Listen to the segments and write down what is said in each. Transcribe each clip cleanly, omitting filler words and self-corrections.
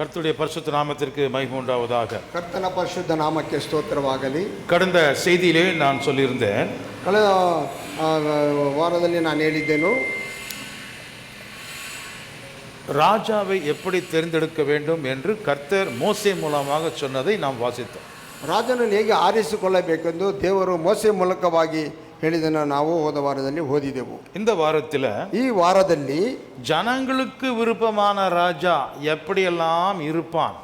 கர்த்தருடைய பரிசுத்த நாமத்திற்கு மகிமை உண்டாவதாக. ಕರ್ತನ ಪರಿಶುದ್ಧ ನಾಮಕ್ಕೆ ಸ್ತೋತ್ರವಾಗಲಿ. கடந்த செய்தியிலே நான் சொல்லியிருந்தேன், ಕಳೆದ ವಾರದಲ್ಲಿ ನಾನು ಹೇಳಿದ್ದೆನು, ராஜாவை எப்படி தேர்ந்தெடுக்க வேண்டும் என்று கர்த்தர் மோசே மூலமாக சொன்னதை நாம் வாசித்தோம். ರಾಜನನ್ನು ಹೇಗೆ ಆರಿಸಿಕೊಳ್ಳಬೇಕೆಂದು ದೇವರು ಮೋಸೆ ಮೂಲಕವಾಗಿ ಹೇಳಿದನ್ನು ನಾವು ಹೋದ ವಾರದಲ್ಲಿ ಓದಿದೆವು. இந்த வாரத்தில் ಈ ವಾರದಲ್ಲಿ ஜனங்களுக்கு விருப்பமான ராஜா எப்படியெல்லாம் இருப்பான்,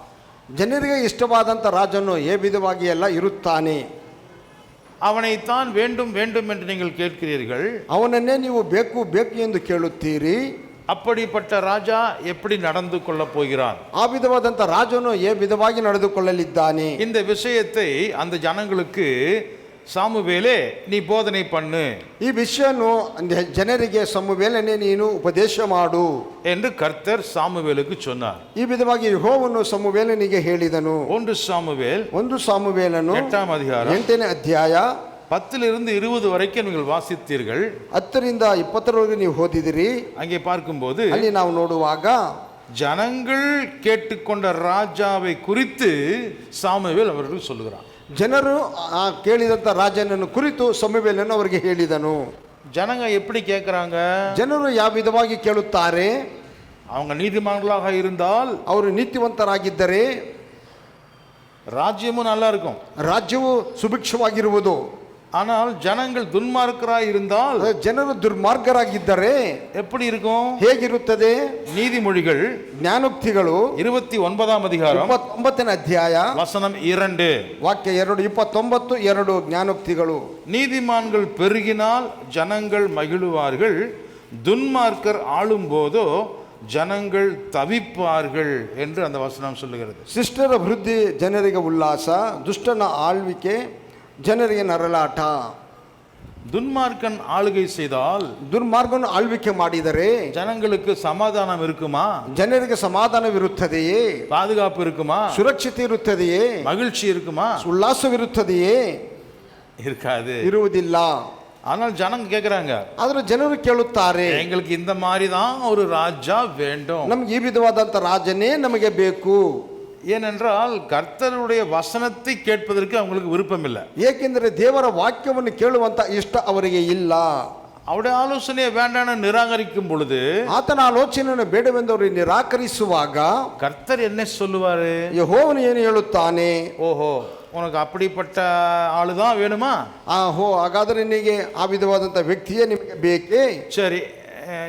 ಜನರಿಗೆ ಇಷ್ಟವಾದಂಥ ರಾಜನು ಏ ವಿಧವಾಗಿ ಎಲ್ಲ ಇರುತ್ತಾನೆ, அவனைத்தான் வேண்டும் வேண்டும் என்று நீங்கள் கேட்கிறீர்கள். ಅವನನ್ನೇ ನೀವು ಬೇಕು ಬೇಕು ಎಂದು ಕೇಳುತ್ತೀರಿ. அப்படிப்பட்ட ராஜா எப்படி நடந்து கொள்ள போகிறான், ಆ ವಿಧವಾದಂಥ ರಾಜನು ಏ ವಿಧವಾಗಿ ನಡೆದುಕೊಳ್ಳಲಿದ್ದಾನೆ, இந்த விஷயத்தை அந்த ஜனங்களுக்கு சாமுவேலே நீ போதனை பண்ணு, ಈ ವಿಷಯವನ್ನು ಜನರಿಗೆ ಸಮುವೇಲನೆ ನೀನು ಉಪದೇಶ ಮಾಡು என்று கர்த்தர் சாமுவேலுக்கு சொன்னார். ಈ ವಿಧವಾಗಿ ಯೆಹೋವನು ಸಮುವೇಲನಿಗೆ ಹೇಳಿದನು. 1 சாமுவேல் 1 ಸಾಮುವೇಲನು 8th அதிகாரம் 8ನೇ ಅಧ್ಯಾಯ 10 to 20 வரைக்கும் நீங்கள் வாசித்தீர்கள். 10ರಿಂದ 20ರವರೆಗೆ ನೀವು ಓದಿದಿರಿ. அங்கே பார்க்கும்போது ಅಲ್ಲಿ ನಾವು ನೋಡುವಾಗ ஜனங்கள் கேட்டுக்கொண்ட ராஜாவை குறித்து சாமுவேல் அவர்கள் சொல்லுகிறார். ಜನರು ಕೇಳಿದಂಥ ರಾಜನನ್ನು ಕುರಿತು ಸಮುವೇಲನು ಅವರಿಗೆ ಹೇಳಿದನು. ஜனங்க எப்படி கேட்குறாங்க, ಜನರು ಯಾವ ವಿಧವಾಗಿ ಕೇಳುತ್ತಾರೆ, அவங்க நீதிமான்களாக இருந்தால் ಅವರು ನೀತಿವಂತರಾಗಿದ್ದರೆ ராஜ்யமும் நல்லா இருக்கும், ರಾಜ್ಯವು ಸುಭಿಕ್ಷವಾಗಿರುವುದು. ஆனால் ஜனங்கள் துன்மார்க்கராய் இருந்தால், ಜನರು ದುರ್ಮಾರ್ಗರಾಗಿದ್ದರೆ எப்படி இருக்கும், ಹೇಗಿರುತ್ತದೆ? நீதிமொழிகள் ಜ್ಞಾನೋಕ್ತಿಗಳು 29th அதிகாரம் 29ನೇ ಅಧ್ಯಾಯ வசனம் 2 ವಾಕ್ಯ 29:2 ಜ್ಞಾನೋಕ್ತಿಗಳು. நீதிமான்கள் பெருகினால் ஜனங்கள் மகிழுவார்கள், துன்மார்க்கர் ஆளும் போதோ ஜனங்கள் தவிப்பார்கள் என்று அந்த வசனம் சொல்லுகிறது. ಶಿಷ್ಟರ ವೃದ್ಧಿ ಜನರಿಗೆ ಉಲ್ಲಾಸ, ದುಷ್ಟನ ಆಳ್ವಿಕೆ ಜನರಿಗೆ ನರಳಾಟ. துன்மார்க்கன் ஆளுகை செய்தால், ದುರ್ಮಾರ್ಗವನ್ನು ಆಳ್ವಿಕೆ ಮಾಡಿದರೆ ஜனங்களுக்கு சமாதானம் இருக்குமா, ಜನರಿಗೆ ಸಮಾಧಾನವಿರುತ್ತದೆಯೇ, பாதுகாப்பு இருக்குமா, ಸುರಕ್ಷತೆ ಇರುತ್ತದೆಯೇ, மகிழ்ச்சி இருக்குமா? ಉಲ್ಲಾಸವಿರುತ್ತದೆಯೇ? இருக்காது. ಇರುವುದಿಲ್ಲ. ஆனால் ஜனங்க கேட்குறாங்க, ಆದ್ರೆ ಜನರು ಕೇಳುತ್ತಾರೆ, எங்களுக்கு இந்த மாதிரி தான் ஒரு ராஜா வேண்டும், ನಮ್ಗೆ ಈ ವಿಧವಾದಂಥ ರಾಜನೇ ನಮಗೆ ಬೇಕು. ஏனென்றால் கர்த்தருடைய வசனத்தை கேட்பதற்கு அவங்களுக்கு விருப்பம் இல்லை. ಏಕೆಂದರೆ ದೇವರ ವಾಕ್ಯವನ್ನು ಕೇಳುವಂತ ಇಷ್ಟ ಅವರಿಗೆ ಇಲ್ಲ. அவருடைய ஆலோசனையை வேண்டான்னு நிராகரிக்கும் பொழுது, ಆತನ ಆಲೋಚನೆಯನ್ನು ಬೇಡವೆಂದವರು ನಿರಾಕರಿಸುವಾಗ கர்த்தர் என்ன சொல்லுவாரு, ಯೆಹೋವನು ಏನು ಹೇಳುತ್ತಾನೆ, ஓஹோ உனக்கு அப்படிப்பட்ட ஆளுதான் வேணுமா, ಹಾಗಾದರೆ ನಿನಗೆ ಆ ವಿಧವಾದಂಥ ವ್ಯಕ್ತಿಯೇ ನಿಮಗೆ ಬೇಕೇ, சரி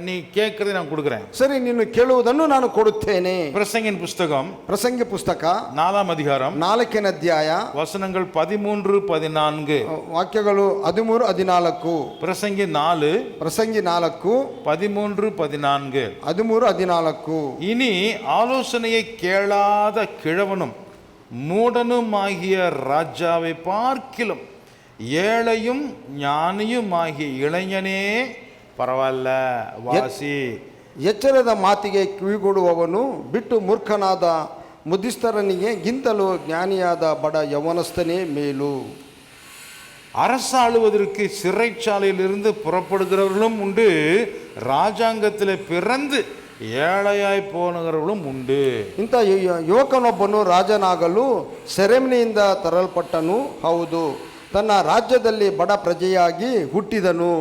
நீ கேட்கறதை நான் கொடுக்குறேன், ಸರಿ ನೀನು ಕೇಳುವುದನ್ನು ನಾನು ಕೊಡುತ್ತೇನೆ. பிரசங்கின் புஸ்தகம் ಪ್ರಸಂಗಿ ಪುಸ್ತಕ 4th அதிகாரம் 4ನೇ ಅಧ್ಯಾಯ வசனங்கள் 13-14 ವಾಕ್ಯಗಳು 13-14. பிரசங்கி 4 ಪ್ರಸಂಗಿ 4 13-14. 13-14. இனி ஆலோசனையை கேளாத கிழவனும் மூடனுமாகிய ராஜாவை பார்க்கிலும் ஏழையும் ஞானியும் ஆகிய இளைஞனே ಪರವಾಗಿಲ್ಲ ವಾಸಿ. ಎಚ್ಚರದ ಮಾತಿಗೆ ಕಿವಿಗೊಡುವವನು ಬಿಟ್ಟು ಮೂರ್ಖನಾದ ಮುದಿಸ್ತರನಿಗೆ ಗಿಂತಲೂ ಜ್ಞಾನಿಯಾದ ಬಡ ಯವನಸ್ಥನೇ ಮೇಲು. அரசாளுவதற்கு சிறைச்சாலையிலிருந்து புறப்படுகிறவர்களும் உண்டு, ராஜாங்கத்தில் பிறந்து ஏழையாய் போனவர்களும் ಉಂಟು. ಇಂಥ ಯುವಕನೊಬ್ಬನು ರಾಜನಾಗಲು ಸೆರೆಮನೆಯಿಂದ ತರಲ್ಪಟ್ಟನು, ಹೌದು, ತನ್ನ ರಾಜ್ಯದಲ್ಲಿ ಬಡ ಪ್ರಜೆಯಾಗಿ ಹುಟ್ಟಿದನು.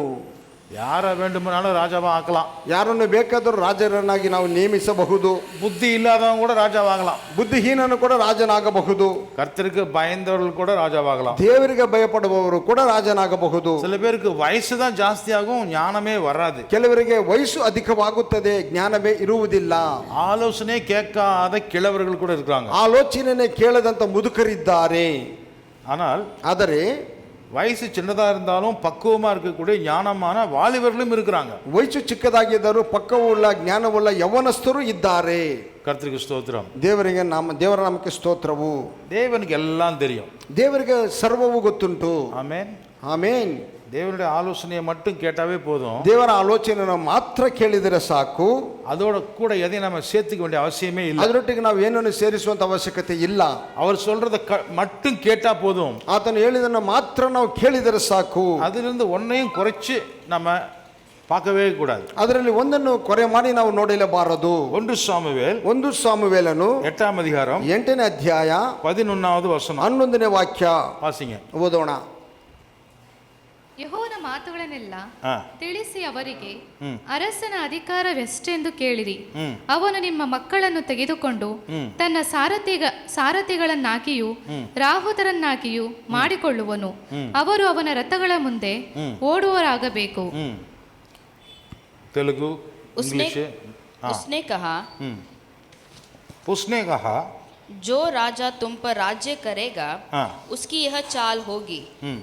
யாரை வேண்டுமானாலும் ராஜாவா ஆக்கலாம், ಯಾರನ್ನು ಬೇಕಾದರೂ ರಾಜರನ್ನಾಗಿ ನಾವು ನೇಮಿಸಬಹುದು. புத்தி இல்லாதவங்க கூட ராஜாவாகலாம், ಬುದ್ಧಿಹೀನನು ಕೂಡ ರಾಜನಾಗಬಹುದು. கர்த்தருக்கு பயந்தவர்கள் கூட ராஜாவாகலாம், ದೇವರಿಗೆ ಭಯಪಡುವವರು ಕೂಡ ರಾಜನಾಗಬಹುದು. சில பேருக்கு வயசு தான் ಜಾಸ್ತಿಯಾகும், ஞானமே வராது. ಕೆಲವರಿಗೆ ವಯಸ್ಸು ಅಧಿಕವಾಗುತ್ತದೆ, ಜ್ಞಾನವೇ ಇರುವುದಿಲ್ಲ. ஆலோசனை கேட்காத கிழவர்கள் கூட இருக்காங்க, ಆಲೋಚನೆ ಕೇಳದಂತ ಮುದುಕರಿದ್ದಾರೆ. ಆದರೆ வயசு சின்னதா இருந்தாலும் பக்குவமா இருக்கக்கூடிய ஞானமான வாலிபர்களும் இருக்கிறாங்க. ವಯಸ್ಸು ಚಿಕ್ಕದಾಗಿದ್ದರೂ ಪಕ್ವವುಳ್ಳ ಜ್ಞಾನವುಳ್ಳ ಯವನಸ್ಥರು ಇದ್ದಾರೆ. கர்த்தருக்கு ஸ்தோத்திரம். ದೇವರ ನಾಮಕ್ಕೆ ಸ್ತೋತ್ರವು. தேவனுக்கு எல்லாம் தெரியும், ದೇವರಿಗೆ ಸರ್ವವೂ ಗೊತ್ತುಂಟು. Amen amen. தேவனுடைய ஆலோசனையை மட்டும் கேட்டாவே போதும், ದೇವರ ಆಲೋಚನೆಯನ್ನು ಮಾತ್ರ ಕೇಳಿದರೆ ಸಾಕು. அதோட கூட எதையும் நம்ம சேர்த்துக்க வேண்டிய அவசியமே இல்லை, ಅದರೊಟ್ಟಿಗೆ ನಾವು ಏನನ್ನು ಸೇರಿಸುವಂತ ಅವಶ್ಯಕತೆ ಇಲ್ಲ. அவர் சொல்றத மட்டும் கேட்டா போதும், ಆತನು ಹೇಳಿದನ್ನು ಮಾತ್ರ ನಾವು ಕೇಳಿದರೆ ಸಾಕು. அதிலிருந்து ஒன்னையும் குறைச்சு நம்ம பார்க்கவே கூடாது. ಅದರಲ್ಲಿ ಒಂದನ್ನು ಕೊರೆ ಮಾಡಿ ನಾವು ನೋಡಲೇಬಾರದು. 1 சாமுவேல் 1 ಸಾಮುವೇಲನು 8ஆம் அதிகாரம் 8ನೇ ಅಧ್ಯಾಯ 11வது வசனம். 11ನೇ ವಾಕ್ಯ வாசிங்க. ಓದೋಣ. ಯೆಹೋವನ ಮಾತುಗಳನ್ನೆಲ್ಲ ஆ. ತಿಳಿಸಿ ಅವರಿಗೆ, ಹ್ಮ್. ಅರಸನ ಅಧಿಕಾರವೆಷ್ಟೆಂದು ಕೇಳಿರಿ. ಹ್ಮ್. ಅವನು ನಿಮ್ಮ ಮಕ್ಕಳನ್ನು ತೆಗೆದುಕೊಂಡು ತನ್ನ ಸಾರಥಿಗಳನ್ನಾಗಿಯೂ ರಾಹುತರನ್ನಾಗಿಯೂ ಮಾಡಿಕೊಳ್ಳುವನು. ಅವರು ಅವನ ರಥಗಳ ಮುಂದೆ ಓಡುವರಾಗಬೇಕು. ತೆಲುಗು, ಇಂಗ್ಲಿಷ್. उसने कहा, उसने कहा, जो राजा तुम पर राज्य करेगा हाँ। उसकी यह चाल होगी,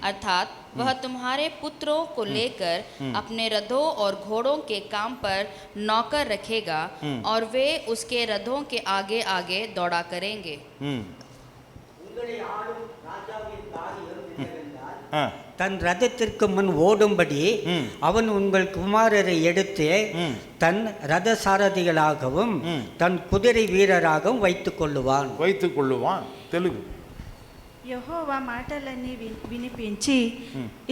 अर्थात वह तुम्हारे पुत्रों को लेकर अपने रथों और घोड़ों के काम पर नौकर रखेगा और वे उसके रथों के आगे आगे दौड़ा करेंगे. தன் ரதத்திற்கு முன் ஓடும்படி அவன் உங்கள் குமாரரை எடுத்து தன் ரத சாரதிகளாகவும் தன் குதிரை வீரராகவும் வைத்துக் கொள்ளுவான். తెలుగు. యెహోవా మాటలన్నీ వినిపించి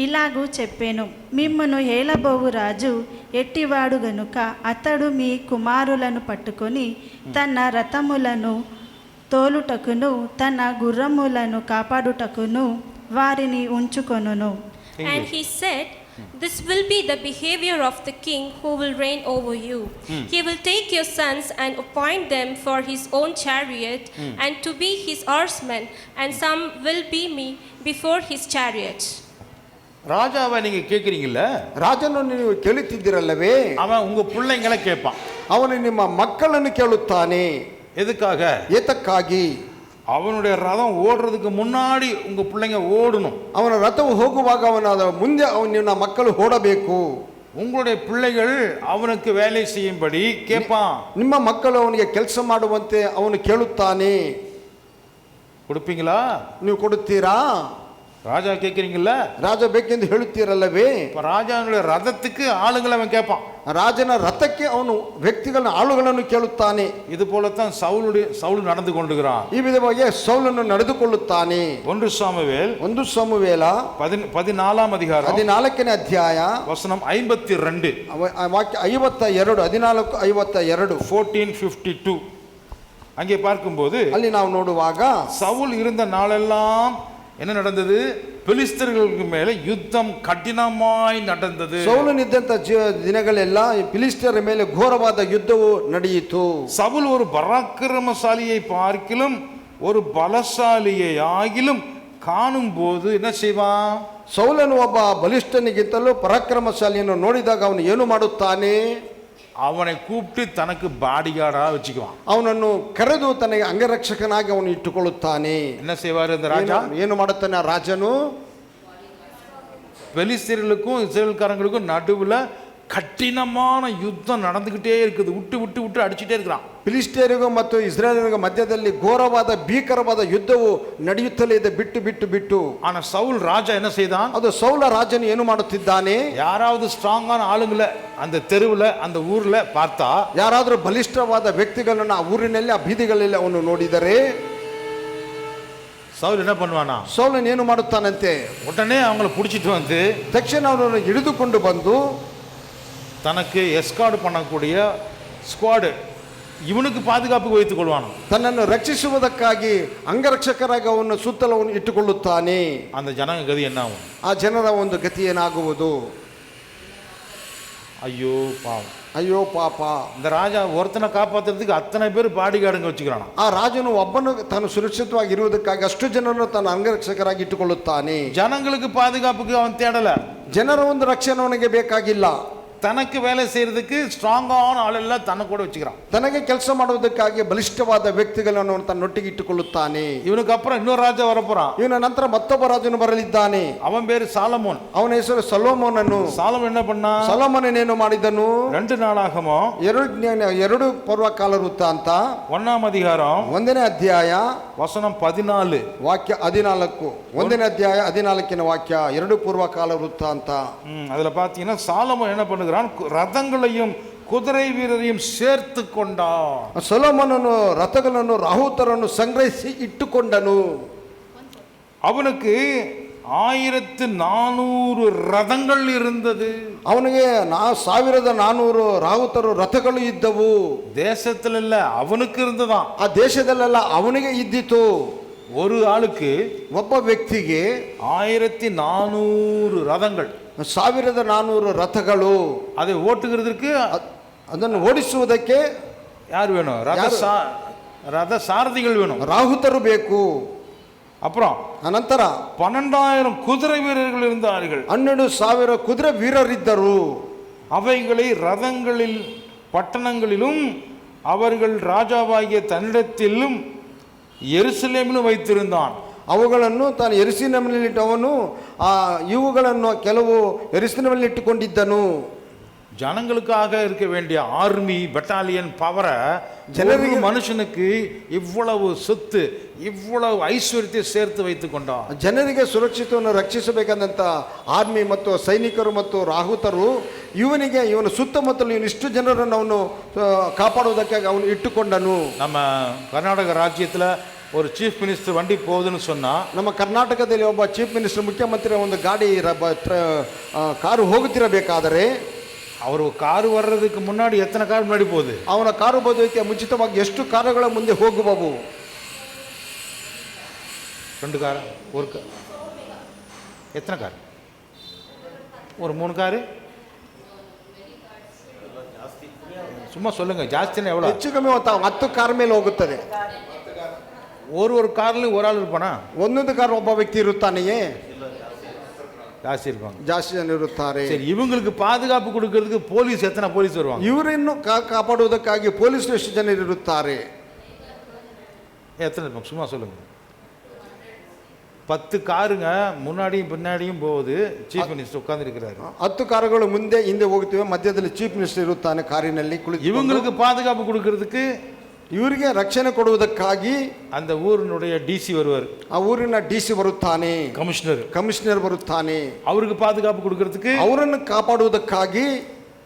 ఇలాగూ చెప్పాను, మిమ్మును ఏలబోవు రాజు ఎట్టివాడు గనుక అతడు మీ కుమారులను పట్టుకొని తన రథములను తోలుటకును తన గుర్రములను కాపాడుటకును వారిని ఉంచుకొనును. And he said, this will be the behavior of the king who will reign over you. He will take your sons and appoint them for his own chariot and to be his horsemen, and some will be me before his chariots. ராஜாவை நீங்க கேக்குறீங்கல்ல, ರಾಜನು ನೀವು ಕೇಳುತ್ತಿದ್ದೀರಲ್ಲವೇ, அவன் உங்க பிள்ளைங்களை கேட்பான். ಅವನು ನಿಮ್ಮ ಮಕ್ಕಳನ್ನು ಕೇಳುತ್ತಾನೆ. எதுக்காக? ಏತಕ್ಕಾಗಿ? அவனுடைய ரதம் ஓடுறதுக்கு முன்னாடி உங்க பிள்ளைங்க ஓடணும். ಅವನ ರಥವು ಹೋಗುವಾಗ ಅವನ ಮುಂದೆ ನಿನ್ನ ಮಕ್ಕಳು ಓಡಬೇಕು. உங்களுடைய பிள்ளைகள் அவனுக்கு வேலை செய்யும்படி கேட்பான். ನಿಮ್ಮ ಮಕ್ಕಳು ಅವನಿಗೆ ಕೆಲಸ ಮಾಡುವಂತೆ ಅವನು ಕೇಳುತ್ತಾನೆ. கொடுப்பீங்களா? ನೀವು ಕೊಡುತ್ತೀರಾ? ராஜா கேட்குறீங்கல்ல, ರಾಜ ಬೇಕೆಂದು ಹೇಳುತ್ತೀರಲ್ಲವೇ, இப்போ ராஜாவுடைய ரதத்துக்கு ஆளுங்களை அவன் கேட்பான். ರಾಜನ ರಥಕ್ಕೆ ಅವನು ವ್ಯಕ್ತಿಗಳ ಆಳುಗಳನ್ನು ಕೇಳುತ್ತಾನೆ. இது போலத்தான் சவுல் நடந்து கொண்டிருக்கிறான். ಈ ವಿಧವಾಗಿ ಸೌಲನು ನಡೆದುಕೊಳ್ಳುತ್ತಾನೆ. 1 சாமுவேல் 1 ಸಾಮುವೇಲ 14ஆம் அதிகாரம் 14ನೇ ಅಧ್ಯಾಯ வசனம் 52. ವಾಕ್ಯ 52 14:52 14:52. அங்கே பார்க்கும்போது ಅಲ್ಲಿ ನಾವು ನೋಡುವಾಗ சவுல் இருந்த நாளெல்லாம் என்ன நடந்தது? பெலிஸ்தர்களுக்கு மேலே யுத்தம் கடினமாய் நடந்தது. ಸೌಲನಿದ್ದಂತ ದಿನಗಳೆಲ್ಲ ಫಿಲಿಸ್ಟಿಯರ ಮೇಲೆ ಘೋರವಾದ ಯುದ್ಧವು ನಡೆಯಿತು. சவுல் ஒரு பராக்கிரமசாலியை பார்க்கிலும் ஒரு பலசாலியை ஆகிலும் காணும் போது என்ன செய்வான்? ಸೌಲನು ಒಬ್ಬ ಬಲಿಷ್ಠನಿಗಿಂತಲೂ ಪರಾಕ್ರಮಶಾಲಿಯನ್ನು ನೋಡಿದಾಗ ಅವನು ಏನು ಮಾಡುತ್ತಾನೆ? அவனை கூப்பிட்டு தனக்கு பாடிகார்டா வச்சுக்குவான். ಅವನನ್ನು ಕರೆದು ತನಗೆ ಅಂಗರಕ್ಷಕನಾಗಿ ಅವನು ಇಟ್ಟುಕೊಳ್ಳುತ್ತಾನೆ. என்ன செய்வார் இந்த ராஜா? ಏನು ಮಾಡುತ್ತಾನೆ ಆ ರಾಜನು? பெலிஸ்தர்களுக்கும் இஸ்ரேல்காரங்களுக்கும் நடுவுல கடினமான யுத்தம் நடந்துகிட்டே இருக்குது. விட்டு விட்டு விட்டு அடிச்சுட்டே இருக்கிறான். ಫಿಲಿಸ್ಟಿಯರಿಗೂ ಮತ್ತು ಇಸ್ರಾಯೇಲರಿಗೂ ಮಧ್ಯದಲ್ಲಿ ಘೋರವಾದ ಭೀಕರವಾದ ಯುದ್ಧವು ನಡೆಯುತ್ತಲೇ ಇದೆ, ಬಿಟ್ಟು ಬಿಟ್ಟು ಬಿಟ್ಟು. ஆனா சவுல் ராஜா என்ன செய்தான்? ಅದು ಸೌಲ ರಾಜನು ಏನು ಮಾಡುತ್ತಿದ್ದಾನೆ? யாராவது ஸ்ட்ராங்கான ஆளுங்களை அந்த தெருவுல அந்த ஊர்ல பார்த்தா, ಯಾರಾದರೂ ಬಲಿಷ್ಠವಾದ ವ್ಯಕ್ತಿಗಳನ್ನು ಆ ಊರಿನಲ್ಲಿ ಆ ಬೀದಿಗಳಲ್ಲಿ ಅವನು ನೋಡಿದರೆ சவுல் என்ன பண்ணுவானா? ಸೌಲನು ಏನು ಮಾಡುತ್ತಾನಂತೆ? உடனே அவங்கள பிடிச்சிட்டு வந்து ತಕ್ಷಣ ಅವನನ್ನು ಹಿಡಿದುಕೊಂಡು ಬಂದು தனக்கு எஸ்கார்ட் பண்ணக்கூடிய ஸ்குவாடு ಇವನಿಗೆ ಪಾದುಗಾಪಿಗೆ வைத்துக் கொள்வான். ತನ್ನನ್ನು ರಕ್ಷಿಸುವುದಕ್ಕಾಗಿ ಅಂಗರಕ್ಷಕರಾಗಿ ಅವನು ಸುತ್ತಲೂ ಅವನು ಇಟ್ಟುಕೊಳ್ಳುತ್ತಾನೆ. அந்த ஜனங்க கதி என்ன ஆகும்? ಆ ಜನರ ಒಂದು ಗತಿ ಏನಾಗುವುದು? ஐயோ பாவம், ಅಯ್ಯೋ ಪಾಪ. இந்த ராஜா ஒருத்தனை காப்பாத்துறதுக்கு அத்தனை பேர் பாடிಗಾರ್ಡ್ங்க வச்சுக்கிறான். ಆ ರಾಜನು ಒಬ್ಬನು ತಾನು ಸುರಕ್ಷಿತವಾಗಿ ಇರುವುದಕ್ಕಾಗಿ ಅಷ್ಟು ಜನರನ್ನು ತನ್ನ ಅಂಗರಕ್ಷಕರಾಗಿ ಇಟ್ಟುಕೊಳ್ಳುತ್ತಾನೆ. ஜனங்களுக்கு பாதுகாப்புக்கு அவன் தேடல. ಜನರ ಒಂದು ರಕ್ಷಣೆ ಅವನಿಗೆ ಬೇಕಾಗಿಲ್ಲ. தனக்கு வேலை செய்யறதுக்கு ಸ್ಟ್ರಾಂಗಾன ஆளெல்லாம் தன்னை கூட வச்சுக்கிறான். ತನಗೆ ಕೆಲಸ ಮಾಡುವುದಕ್ಕಾಗಿ ಬಲಿಷ್ಠವಾದ ವ್ಯಕ್ತಿಗಳನ್ನು ತನ್ನೊಟ್ಟಿಗೆ ಇಟ್ಟುಕೊಳ್ಳುತ್ತಾನೆ. ಇವನಿಗೆ ಅப்புறம் இன்னொரு ராஜா வரப்போறான். ಇವನ ನಂತರ ಮತ್ತೊಬ್ಬ ರಾಜನು ಬರಲಿದ್ದಾನೆ. அவன் பேரு சாலமோன். ಅವನ ಹೆಸರು ಸೊಲೊಮೋನನು. சாலமோன் என்ன பண்ணா? ಸೊಲೊಮೋನನೇನು ಮಾಡಿದನು? 2 நாளாகமோ 2 ಪೂರ್ವಕಾಲ ವೃತ್ತಾಂತ 1ஆம் அதிகாரம் 1ನೇ ಅಧ್ಯಾಯ வசனம் 14 ವಾಕ್ಯ 14. 1ನೇ ಅಧ್ಯಾಯ 14ನೇ ವಾಕ್ಯ 2 ಪೂರ್ವಕಾಲ ವೃತ್ತಾಂತ. அதுல பாத்தீங்கன்னா சாலமோன் என்ன பண்ணுகிறான்? ரதங்களையும் குதிரை வீரரையும் சேர்த்து கொண்டான். ಸೊಲೊಮೋನನು ರಥಗಳನ್ನು ರಾಹುತರನ್ನು ಸಂಗ್ರಹಿಸಿ ಇಟ್ಟುಕೊಂಡನು. அவனுக்கு 1400 ரதங்கள் இருந்தது. ಅವನಿಗೆ 1400 ರಾಹುತರು ರಥಗಳು ಇದ್ದವು. தேசத்துல இல்ல, அவனுக்கு இருந்ததான். ಆ ದೇಶದಲ್ಲೆಲ್ಲ ಅವನಿಗೆ ಇದ್ದಿತು. ஒரு ஆளுக்கு ಒಬ್ಬ ವ್ಯಕ್ತಿಗೆ 1400 ரதங்கள், 1400 ರಥಗಳು. அதை ஓட்டுகிறதுக்கு ಅದನ್ನು ಓಡಿಸುವುದಕ್ಕೆ யார் வேணும்? ரத சாரதிகள் வேணும். ರಾಹುತರು ಬೇಕು. அப்புறம் ಅನಂತರ 12,000 குதிரை வீரர்கள் இருந்தார்கள். 12,000 ಕುದುರೆ ವೀರರಿದ್ದರು. அவைகளை ரதங்களில் பட்டணங்களிலும் அவர்கள் ராஜாவாகிய தன்னிடத்திலும் எருசலேமிலும் வைத்திருந்தான். ಅವುಗಳನ್ನು ತಾನು ಯೆರೂಸಲೇಮಿನಲ್ಲಿಟ್ಟವನು ಇವುಗಳನ್ನು ಕೆಲವು ಯೆರೂಸಲೇಮಿನಲ್ಲಿ ಇಟ್ಟುಕೊಂಡಿದ್ದನು. ஜனங்களுக்காக இருக்க வேண்டிய ஆர்மி பெட்டாலியன் பவரை ಜನರಿಗೆ மனுஷனுக்கு இவ்வளவு சொத்து, இவ்வளவு ஐஸ்வர்யத்தை சேர்த்து வைத்துக் கொண்டான். ಜನರಿಗೆ ಸುರಕ್ಷಿತವನ್ನು ರಕ್ಷಿಸಬೇಕಾದಂಥ ಆರ್ಮಿ ಮತ್ತು ಸೈನಿಕರು ಮತ್ತು ರಾಹುತರು ಇವನ ಸುತ್ತಮುತ್ತಲು ಇವನು ಇಷ್ಟು ಜನರನ್ನು ಅವನು ಕಾಪಾಡುವುದಕ್ಕಾಗಿ ಅವನು ಇಟ್ಟುಕೊಂಡನು. நம்ம கர்நாடக ராஜ்யத்தில் ஒரு சீஃப் மினிஸ்டர் வண்டி போகுதுன்னு சொன்னா, ನಮ್ಮ ಕರ್ನಾಟಕದಲ್ಲಿ ಒಬ್ಬ ಚೀಫ್ ಮಿನಿಸ್ಟರ್ ಮುಖ್ಯಮಂತ್ರಿ ಒಂದು ಗಾಡಿ ಕಾರು ಹೋಗುತ್ತಿರಬೇಕಾದರೆ அவர் காರು வர்றதுக்கு முன்னாடி எத்தனை கார் முன்னாடி போகுது? ಅವನ ಕಾರು ಬರೋದಕ್ಕೆ ಮುಂಚಿತವಾಗಿ ಎಷ್ಟು ಕಾರುಗಳ ಮುಂದೆ ಹೋಗುವವು? 2 கார், ஒரு கார், எத்தனை கார்? ஒரு 3 காரு. சும்மா சொல்லுங்க, ஜாஸ்தினா எவ்வளோ? ಹೆಚ್ಚು ಕಮ್ಮಿ 10 ಕಾರ್ ಮೇಲೆ ಹೋಗುತ್ತದೆ. ஒரு கார்லையும் ஒரு ஆள் இருப்பானா? ಒಂದೊಂದು ಕಾರ್ ಒಬ್ಬ ವ್ಯಕ್ತಿ ಇರುತ್ತಾನೆಯೇ? ஜாஸ்தி இருப்பாங்க. ಜಾಸ್ತಿ ಜನ ಇರುತ್ತಾರೆ. சரி, இவங்களுக்கு பாதுகாப்பு கொடுக்கிறதுக்கு போலீஸ் எத்தனை போலீஸ் வருவாங்க? ಇವರನ್ನು ಕಾಪಾಡುವುದಕ್ಕಾಗಿ ಪೊಲೀಸ್ ಎಷ್ಟು ಜನರು ಇರುತ್ತಾರೆ? எத்தனை இருப்பாங்க? சும்மா சொல்லுங்க. 10 காருங்க முன்னாடியும் பின்னாடியும் போகுது. ಚೀಫ್ ಮಿನಿಸ್ಟರ್ உட்கார்ந்து இருக்கிறாரு. 10 ಕಾರುಗಳು ಮುಂದೆ ಹಿಂದೆ ಹೋಗುತ್ತವೆ, ಮಧ್ಯದಲ್ಲಿ ಚೀಫ್ ಮಿನಿಸ್ಟರ್ ಇರುತ್ತಾನೆ ಕಾರಿನಲ್ಲಿ ಕುಳಿತು. இவங்களுக்கு பாதுகாப்பு கொடுக்கிறதுக்கு, ಇವರಿಗೆ ರಕ್ಷಣೆ ಕೊಡುವುದಕ್ಕಾಗಿ அந்த ஊரினுடைய டிசி வருவார். ಆ ಊರಿನ ಡಿಸಿ ಬರುತ್ತಾನೆ, கமிஷனர் ಬರುತ್ತಾನೆ. அவருக்கு பாதுகாப்பு கொடுக்கிறதுக்கு, ಅವರನ್ನು ಕಾಪಾಡುವುದಕ್ಕಾಗಿ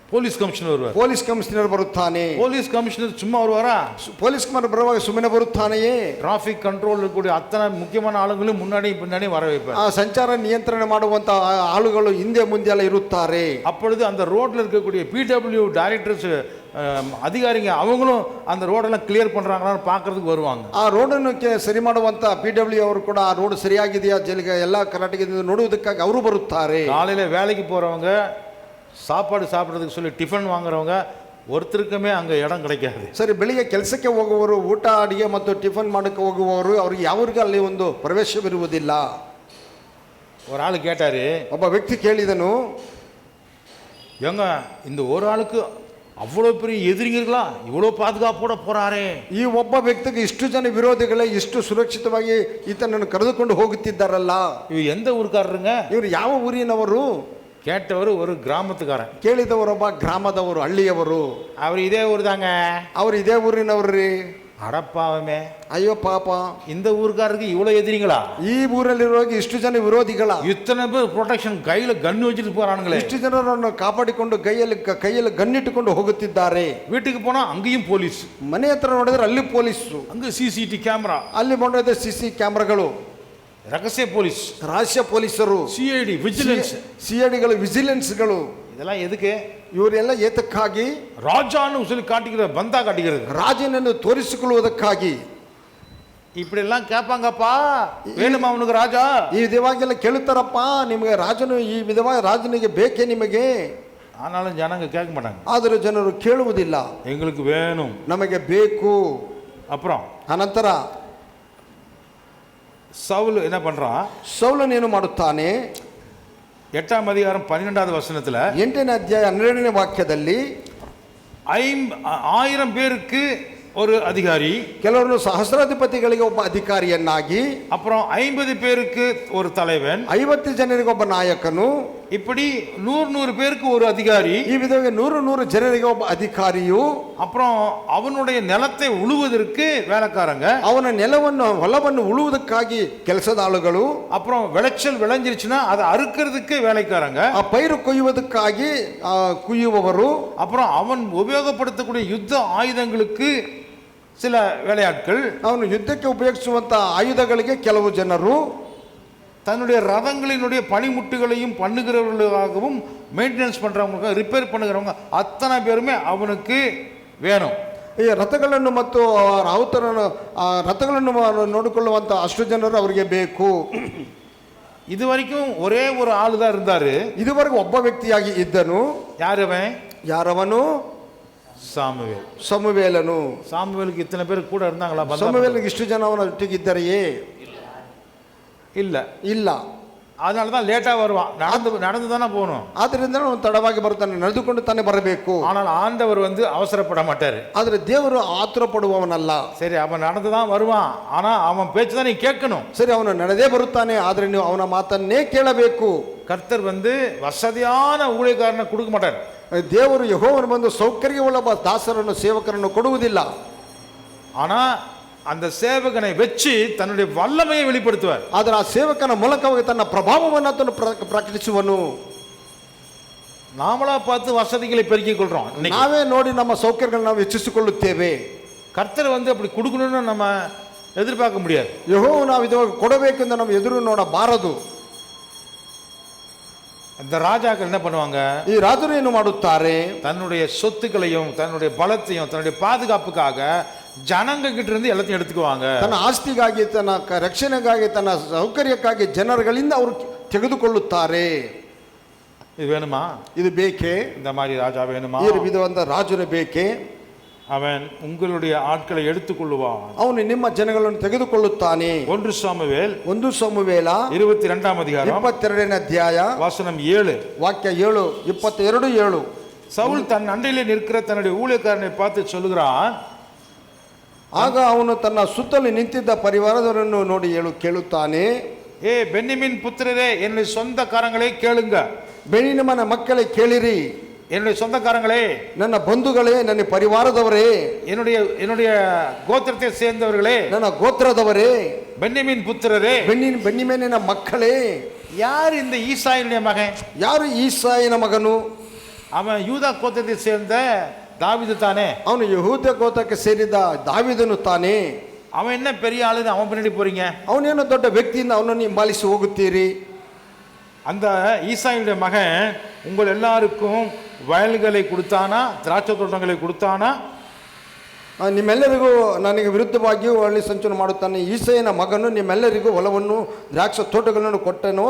போலீஸ் கமிஷனர் வருவார். ಪೊಲೀಸ್ ಕಮಿಷನರ್ ಬರುತ್ತಾನೆ. போலீஸ் கமிஷனர் சும்மா வருவாரா? ಪೊಲೀಸ್ ಕಮಿಷನರ್ ಬರುವಾಗ ಸುಮ್ಮನೆ ಬರುತ್ತಾನೆಯೇ? டிராஃபிக் கண்ட்ரோல் இருக்கக்கூடிய அத்தனை முக்கியமான ஆளுங்களும் முன்னாடியும் பின்னாடியும் வர வைப்பார். ಸಂಚಾರ ನಿಯಂತ್ರಣ ಮಾಡುವಂತ ಆಳುಗಳು ಹಿಂದೆ ಮುಂದೆ ಎಲ್ಲ ಇರುತ್ತಾರೆ. அப்பொழுது அந்த ரோட்ல இருக்கக்கூடிய பிடபிள்யூ டைரக்டர்ஸ் அதிகாரிங்க அவங்களும் அந்த ரோடெல்லாம் கிளியர் பண்றாங்களான்னு பார்க்கறதுக்கு வருவாங்க. ಆ ರೋಡನ್ನು ಸರಿ ಮಾಡುವಂತ PW ಅವರು ಕೂಡ ಆ ರೋಡ್ ಸರಿಯಾಗಿದೆಯಾ ಎಲ್ಲ ಕರ್ನಾಟಕದಿಂದ ನೋಡುವುದಕ್ಕಾಗಿ ಅವರು ಬರುತ್ತಾರೆ. காலையில வேலைக்கு போறவங்க, சாப்பாடு சாப்பிட்றதுக்கு சொல்லி டிஃபன் வாங்குறவங்க ஒருத்தருக்குமே அங்க இடம் கிடைக்காது. ಸರಿ, ಬೆಳಿಗ್ಗೆ ಕೆಲಸಕ್ಕೆ ಹೋಗುವವರು, ಊಟ ಅಡಿಗೆ ಮತ್ತು ಟಿಫನ್ ಮಾಡಕ್ಕೆ ಹೋಗುವವರು, ಅವ್ರಿಗೆ ಯಾವ್ರಿಗೂ ಅಲ್ಲಿ ಒಂದು ಪ್ರವೇಶವಿರುವುದಿಲ್ಲ. ஒரு ஆள் கேட்டாரு, ಒಬ್ಬ ವ್ಯಕ್ತಿ ಕೇಳಿದನು, ஏங்க இந்த ஒரு ஆளுக்கு அவ்வளோ பெரிய எதிரிங்களா இவ்வளோ பாதுகாப்போட போறாரே? ಈ ಒಬ್ಬ ವ್ಯಕ್ತಿಗೆ ಇಷ್ಟು ಜನ ವಿರೋಧಿಗಳೇ ಇಷ್ಟು ಸುರಕ್ಷಿತವಾಗಿ ಈತನನ್ನು ಕರೆದುಕೊಂಡು ಹೋಗುತ್ತಿದ್ದಾರಲ್ಲ, இவ எந்த ஊருக்காரருங்க? ಇವರು ಯಾವ ಊರಿನವರು? கேட்டவர் ஒரு கிராமத்துக்காரன். ಕೇಳಿದವರೊಬ್ಬ ಗ್ರಾಮದವರು, ಹಳ್ಳಿಯವರು. அவர் இதே ஊர் தாங்க. ಅವರು ಇದೇ ಊರಿನವ್ರಿ. அடப்பாவமே, ಅಯ್ಯೋ ಪಾಪ, இந்த ஊருக்காரருக்கு இவ்வளோ எதிரிங்களா? ಈ ಊರಲ್ಲಿರುವಾಗ ಇಷ್ಟು ಜನ ವಿರೋಧಿಗಳ, இத்தனை பேர் ப்ரொடெக்ஷன் கையில கன் வச்சுட்டு போறானுங்களே. ಇಷ್ಟು ಜನರನ್ನು ಕಾಪಾಡಿಕೊಂಡು ಕೈಯಲ್ಲಿ ಗನ್ನಿಟ್ಟುಕೊಂಡು ಹೋಗುತ್ತಿದ್ದಾರೆ. வீட்டுக்கு போனா அங்கேயும் போலீஸ், ಮನೆ ಹತ್ರ ನೋಡಿದ್ರೆ ಅಲ್ಲಿ ಪೊಲೀಸು, அங்க சிசிடி கேமரா, ಅಲ್ಲಿ ನೋಡಿದ್ರೆ CC ಕ್ಯಾಮ್ರಾಗಳು, ரகசிய போலீஸ், ರಹಸ್ಯ ಪೊಲೀಸರು, சிஐடி விஜிலன்ஸ், CIDಗಳು, ವಿಜಿಲೆನ್ಸ್ಗಳು. இதெல்லாம் எதுக்கு? ಇವರೆಲ್ಲ ಏತಕ್ಕಾಗಿ? ராஜான்னு சொல்லி காட்டிக்கிற பந்தா காட்டிக்கிறது, ರಾಜನನ್ನು ತೋರಿಸಿಕೊಳ್ಳುವುದಕ್ಕಾಗಿ. இப்படி எல்லாம் கேட்பாங்கப்பா, வேணுமா அவனுக்கு ರಾಜா? ಈ ವಿಧವಾಗೆಲ್ಲ ಕೇಳುತ್ತಾರಪ್ಪ, ನಿಮಗೆ ರಾಜನು, ಈ ವಿಧವಾಗಿ ರಾಜನಿಗೆ ಬೇಕೇ ನಿಮಗೆ? ஆனாலும் ஜனங்க கேட்க மாட்டாங்க. ಆದರೂ ಜನರು ಕೇಳುವುದಿಲ್ಲ, எங்களுக்கு வேணும், ನಮಗೆ ಬೇಕು. அப்புறம் ಅನಂತರ சவுல் என்ன பண்றான்? ಸೌಲನೇನು ಮಾಡುತ್ತಾನೆ? 8ஆம் அதிகாரம் 12வது வசனத்துல 8ನೇ ಅಧ್ಯಾಯ 12ನೇ ವಾಕ್ಯದಲ್ಲಿ 1000 பேருக்கு ஒரு அதிகாரி, ಕೆಲವರು ಸಹಸ್ರಾಧಿಪತಿಗಳಿಗೆ ಒಬ್ಬ ಅಧಿಕಾರಿಯನ್ನಾಗಿ, அப்புறம் 50 பேருக்கு ஒரு தலைவன், 50 ಜನರಿಗೆ ಒಬ್ಬ ನಾಯಕನು, இப்படி 100 பேருக்கு ஒரு அதிகாரி, ಈ ವಿಧವಾಗಿ 100 ಜನರಿಗೆ ಒಬ್ಬ ಅಧಿಕಾರಿಯು, அப்புறம் அவனுடைய நிலத்தை உழுவதற்கு வேலைக்காரங்க, ಅವನ ನೆಲವನ್ನು ಹೊಲವನ್ನು ಉಳುವುದಕ್ಕಾಗಿ ಕೆಲಸದ ಆಳುಗಳು, அப்புறம் விளைச்சல் விளைஞ்சிருச்சுன்னா அதை அறுக்கிறதுக்கு வேலைக்காரங்க, ಆ ಪೈರು ಕೊಯ್ಯುವುದಕ್ಕಾಗಿ ಕುಯ್ಯುವವರು, அப்புறம் அவன் உபயோகப்படுத்தக்கூடிய யுத்த ஆயுதங்களுக்கு சில வேலையாட்கள், ಅವನು ಯುದ್ಧಕ್ಕೆ ಉಪಯೋಗಿಸುವಂತ ಆಯುಧಗಳಿಗೆ ಕೆಲವು ಜನರು, தன்னுடைய ரதங்களினுடைய பனிமுட்டுகளையும் பண்ணுகிறவர்களாகவும் மெயின்டெனன்ஸ் பண்ணுறவங்க, ரிப்பேர் பண்ணுகிறவங்க அத்தனை பேருமே அவனுக்கு வேணும். ಈ ರಥಗಳನ್ನು ಮತ್ತು ರಾಹುತರನ್ನು ರಥಗಳನ್ನು ನೋಡಿಕೊಳ್ಳುವಂಥ ಅಷ್ಟು ಜನರು ಅವರಿಗೆ ಬೇಕು. இது வரைக்கும் ஒரே ஒரு ஆளு தான் இருந்தாரு. ಇದುವರೆಗೂ ಒಬ್ಬ ವ್ಯಕ್ತಿಯಾಗಿ ಇದ್ದನು. யாரவன்? ಯಾರವನು? சாமுவேல். ಸಮುವೇಲನು. சாமுவேலுக்கு இத்தனை பேர் கூட இருந்தாங்களா? ಸಮುವೇಲನಿಗೆ ಇಷ್ಟು ಜನ ಅವನ ಒಟ್ಟಿಗಿದ್ದರೆಯೇ? ಇಲ್ಲ ಇಲ್ಲ. அதனால தான் லேட்டாக வருவான். நடந்து தானே போகணும். ಆದ್ದರಿಂದ ಅವನು ತಡವಾಗಿ ಬರ್ತಾನೆ, ನಡೆದುಕೊಂಡು ತಾನೇ ಬರಬೇಕು. ஆனால் ஆண்டவர் அவசரப்பட மாட்டார். ಆದರೆ ದೇವರು ಆತುರ ಪಡುವವನಲ್ಲ. சரி, அவன் நடந்து தான் வருவான், ஆனால் அவன் பேச்சு தான் நீ கேட்கணும். ಸರಿ, ಅವನು ನಡೆದೇ ಬರುತ್ತಾನೆ, ಆದರೆ ನೀವು ಅವನ ಮಾತನ್ನೇ ಕೇಳಬೇಕು. கர்த்தர் வசதியான ஊழியக்காரனை கொடுக்க மாட்டார். ದೇವರು ಯೆಹೋವನು ಬಂದು ಸೌಕರ್ಯವುಳ್ಳ ದಾಸರನ್ನು ಸೇವಕರನ್ನು ಕೊಡುವುದಿಲ್ಲ. ஆனால் அந்த சேவகனை வச்சு தன்னுடைய வல்லமையை வெளிப்படுத்துவார். ಆದರೆ ಆ ಸೇವಕನ ಮೂಲಕವಾಗಿ ತನ್ನ ಪ್ರಭಾವವನ್ನು ಆತನು ಪ್ರಕಟಿಸುವನು. நாமளா பார்த்து வசதிகளை பெருக்கிக் கொள்றோம். ನಾವೇ ನೋಡಿ ನಮ್ಮ ಸೌಕರ್ಯಗಳನ್ನು ನಾವು ಹೆಚ್ಚಿಸಿಕೊಳ್ಳುತ್ತೇವೆ. கர்த்தர் அப்படி கொடுக்கணும்னு நம்ம எதிர்பார்க்க முடியாது. ಯೆಹೋವನು ನಾವು ಇದು ಕೊಡಬೇಕೆಂದು ನಾವು ಎದುರು ನೋಡಬಾರದು. அந்த ராஜாக்கள் என்ன பண்ணுவாங்க? ಈ ರಾಜರು ಏನು ಮಾಡುತ್ತಾರೆ? தன்னுடைய சொத்துக்களையும் தன்னுடைய பலத்தையும் தன்னுடைய பாதுகாப்புக்காக ஜனங்க கிட்ட இருந்து எல்லாத்தையும் எடுத்துக்குவாங்க. ತನ್ನ ಆಸ್ತಿಗಾಗಿ, ತನ್ನ ರಕ್ಷಣೆಗಾಗಿ, ತನ್ನ ಸೌಕರ್ಯಕ್ಕಾಗಿ ಜನರುಗಳಿಂದ ಅವರು ತೆಗೆದುಕೊಳ್ಳುತ್ತಾರೆ. இது வேணுமா? ಇದು ಬೇಕೇ? இந்த மாதிரி ராஜா வேணுமா? ಈ ವಿಧವಾದ ರಾಜನು ಬೇಕೇ? அவன் உங்களுடைய ஆட்களை எடுத்துக்கொள்ளுவான். ಅವನು ನಿಮ್ಮ ಜನಗಳನ್ನು ತೆಗೆದುಕೊಳ್ಳುತ್ತಾನೆ. 1 சாமுவேல் 1 ಸಮುವೇಲ 22 அதிகாரம் 22ನೇ ಅಧ್ಯಾಯ வசனம் 7 ವಾಕ್ಯ 7, 22:7. சவுல் தன் அண்டையிலே நிற்கிற தன்னுடைய ஊழியக்காரனை பார்த்து சொல்லுகிறான். ಆಗ ಅವನು ತನ್ನ ಸುತ್ತಲೂ ನಿಂತಿದ್ದ ಪರಿವಾರದವರನ್ನು ನೋಡಿ ಕೇಳುತ್ತಾನೆ. ஏ பென்யமீன் புத்திரரே, என்னுடைய சொந்தக்காரங்களே கேளுங்க. ಬೆನ್ಯಾಮೀನನ ಮಕ್ಕಳೇ ಕೇಳಿರಿ. என்னுடைய சொந்தக்காரங்களே, ನನ್ನ ಬಂಧುಗಳೇ, ನನ್ನ ಪರಿವಾರದವರೇ, என்னுடைய கோத்திரத்தை சேர்ந்தவர்களே, ನನ್ನ ಗೋತ್ರದವರೇ, பென்யமீன் புத்திரரே, ಬೆನ್ಯಾಮೀನನ ಮಕ್ಕಳೇ. யார் இந்த ஈசாயினுடைய மகன்? ಯಾರು ಈಸಾಯನ ಮಗನು? அவன் யூதா கோத்திரத்தை சேர்ந்த தாவீது தானே. ಅವನು ಯೆಹೂದ ಗೋತ್ರಕ್ಕೆ ಸೇರಿದ ದಾವೀದನು ತಾನೇ. அவன் என்ன பெரிய ஆளுன்னு அவன் பின்னாடி போறீங்க? ಅವನೇನು ದೊಡ್ಡ ವ್ಯಕ್ತಿಯಿಂದ ಅವನನ್ನು ಹಿಂಬಾಲಿಸಿ ಹೋಗುತ್ತೀರಿ? அந்த ஈசாயினுடைய மகன் உங்கள் எல்லாருக்கும் வயல்களை கொடுத்தானா, திராட்சை தோட்டங்களை கொடுத்தானா? ನಿಮ್ಮೆಲ್ಲರಿಗೂ ನನಗೆ ವಿರುದ್ಧವಾಗಿಯೂ ಒಳ್ಳೆ ಸಂಚಲನ ಮಾಡುತ್ತಾನೆ. ಈಸಾಯನ ಮಗನು ನಿಮ್ಮೆಲ್ಲರಿಗೂ ಹೊಲವನ್ನು, ದ್ರಾಕ್ಷ ತೋಟಗಳನ್ನು ಕೊಟ್ಟನು.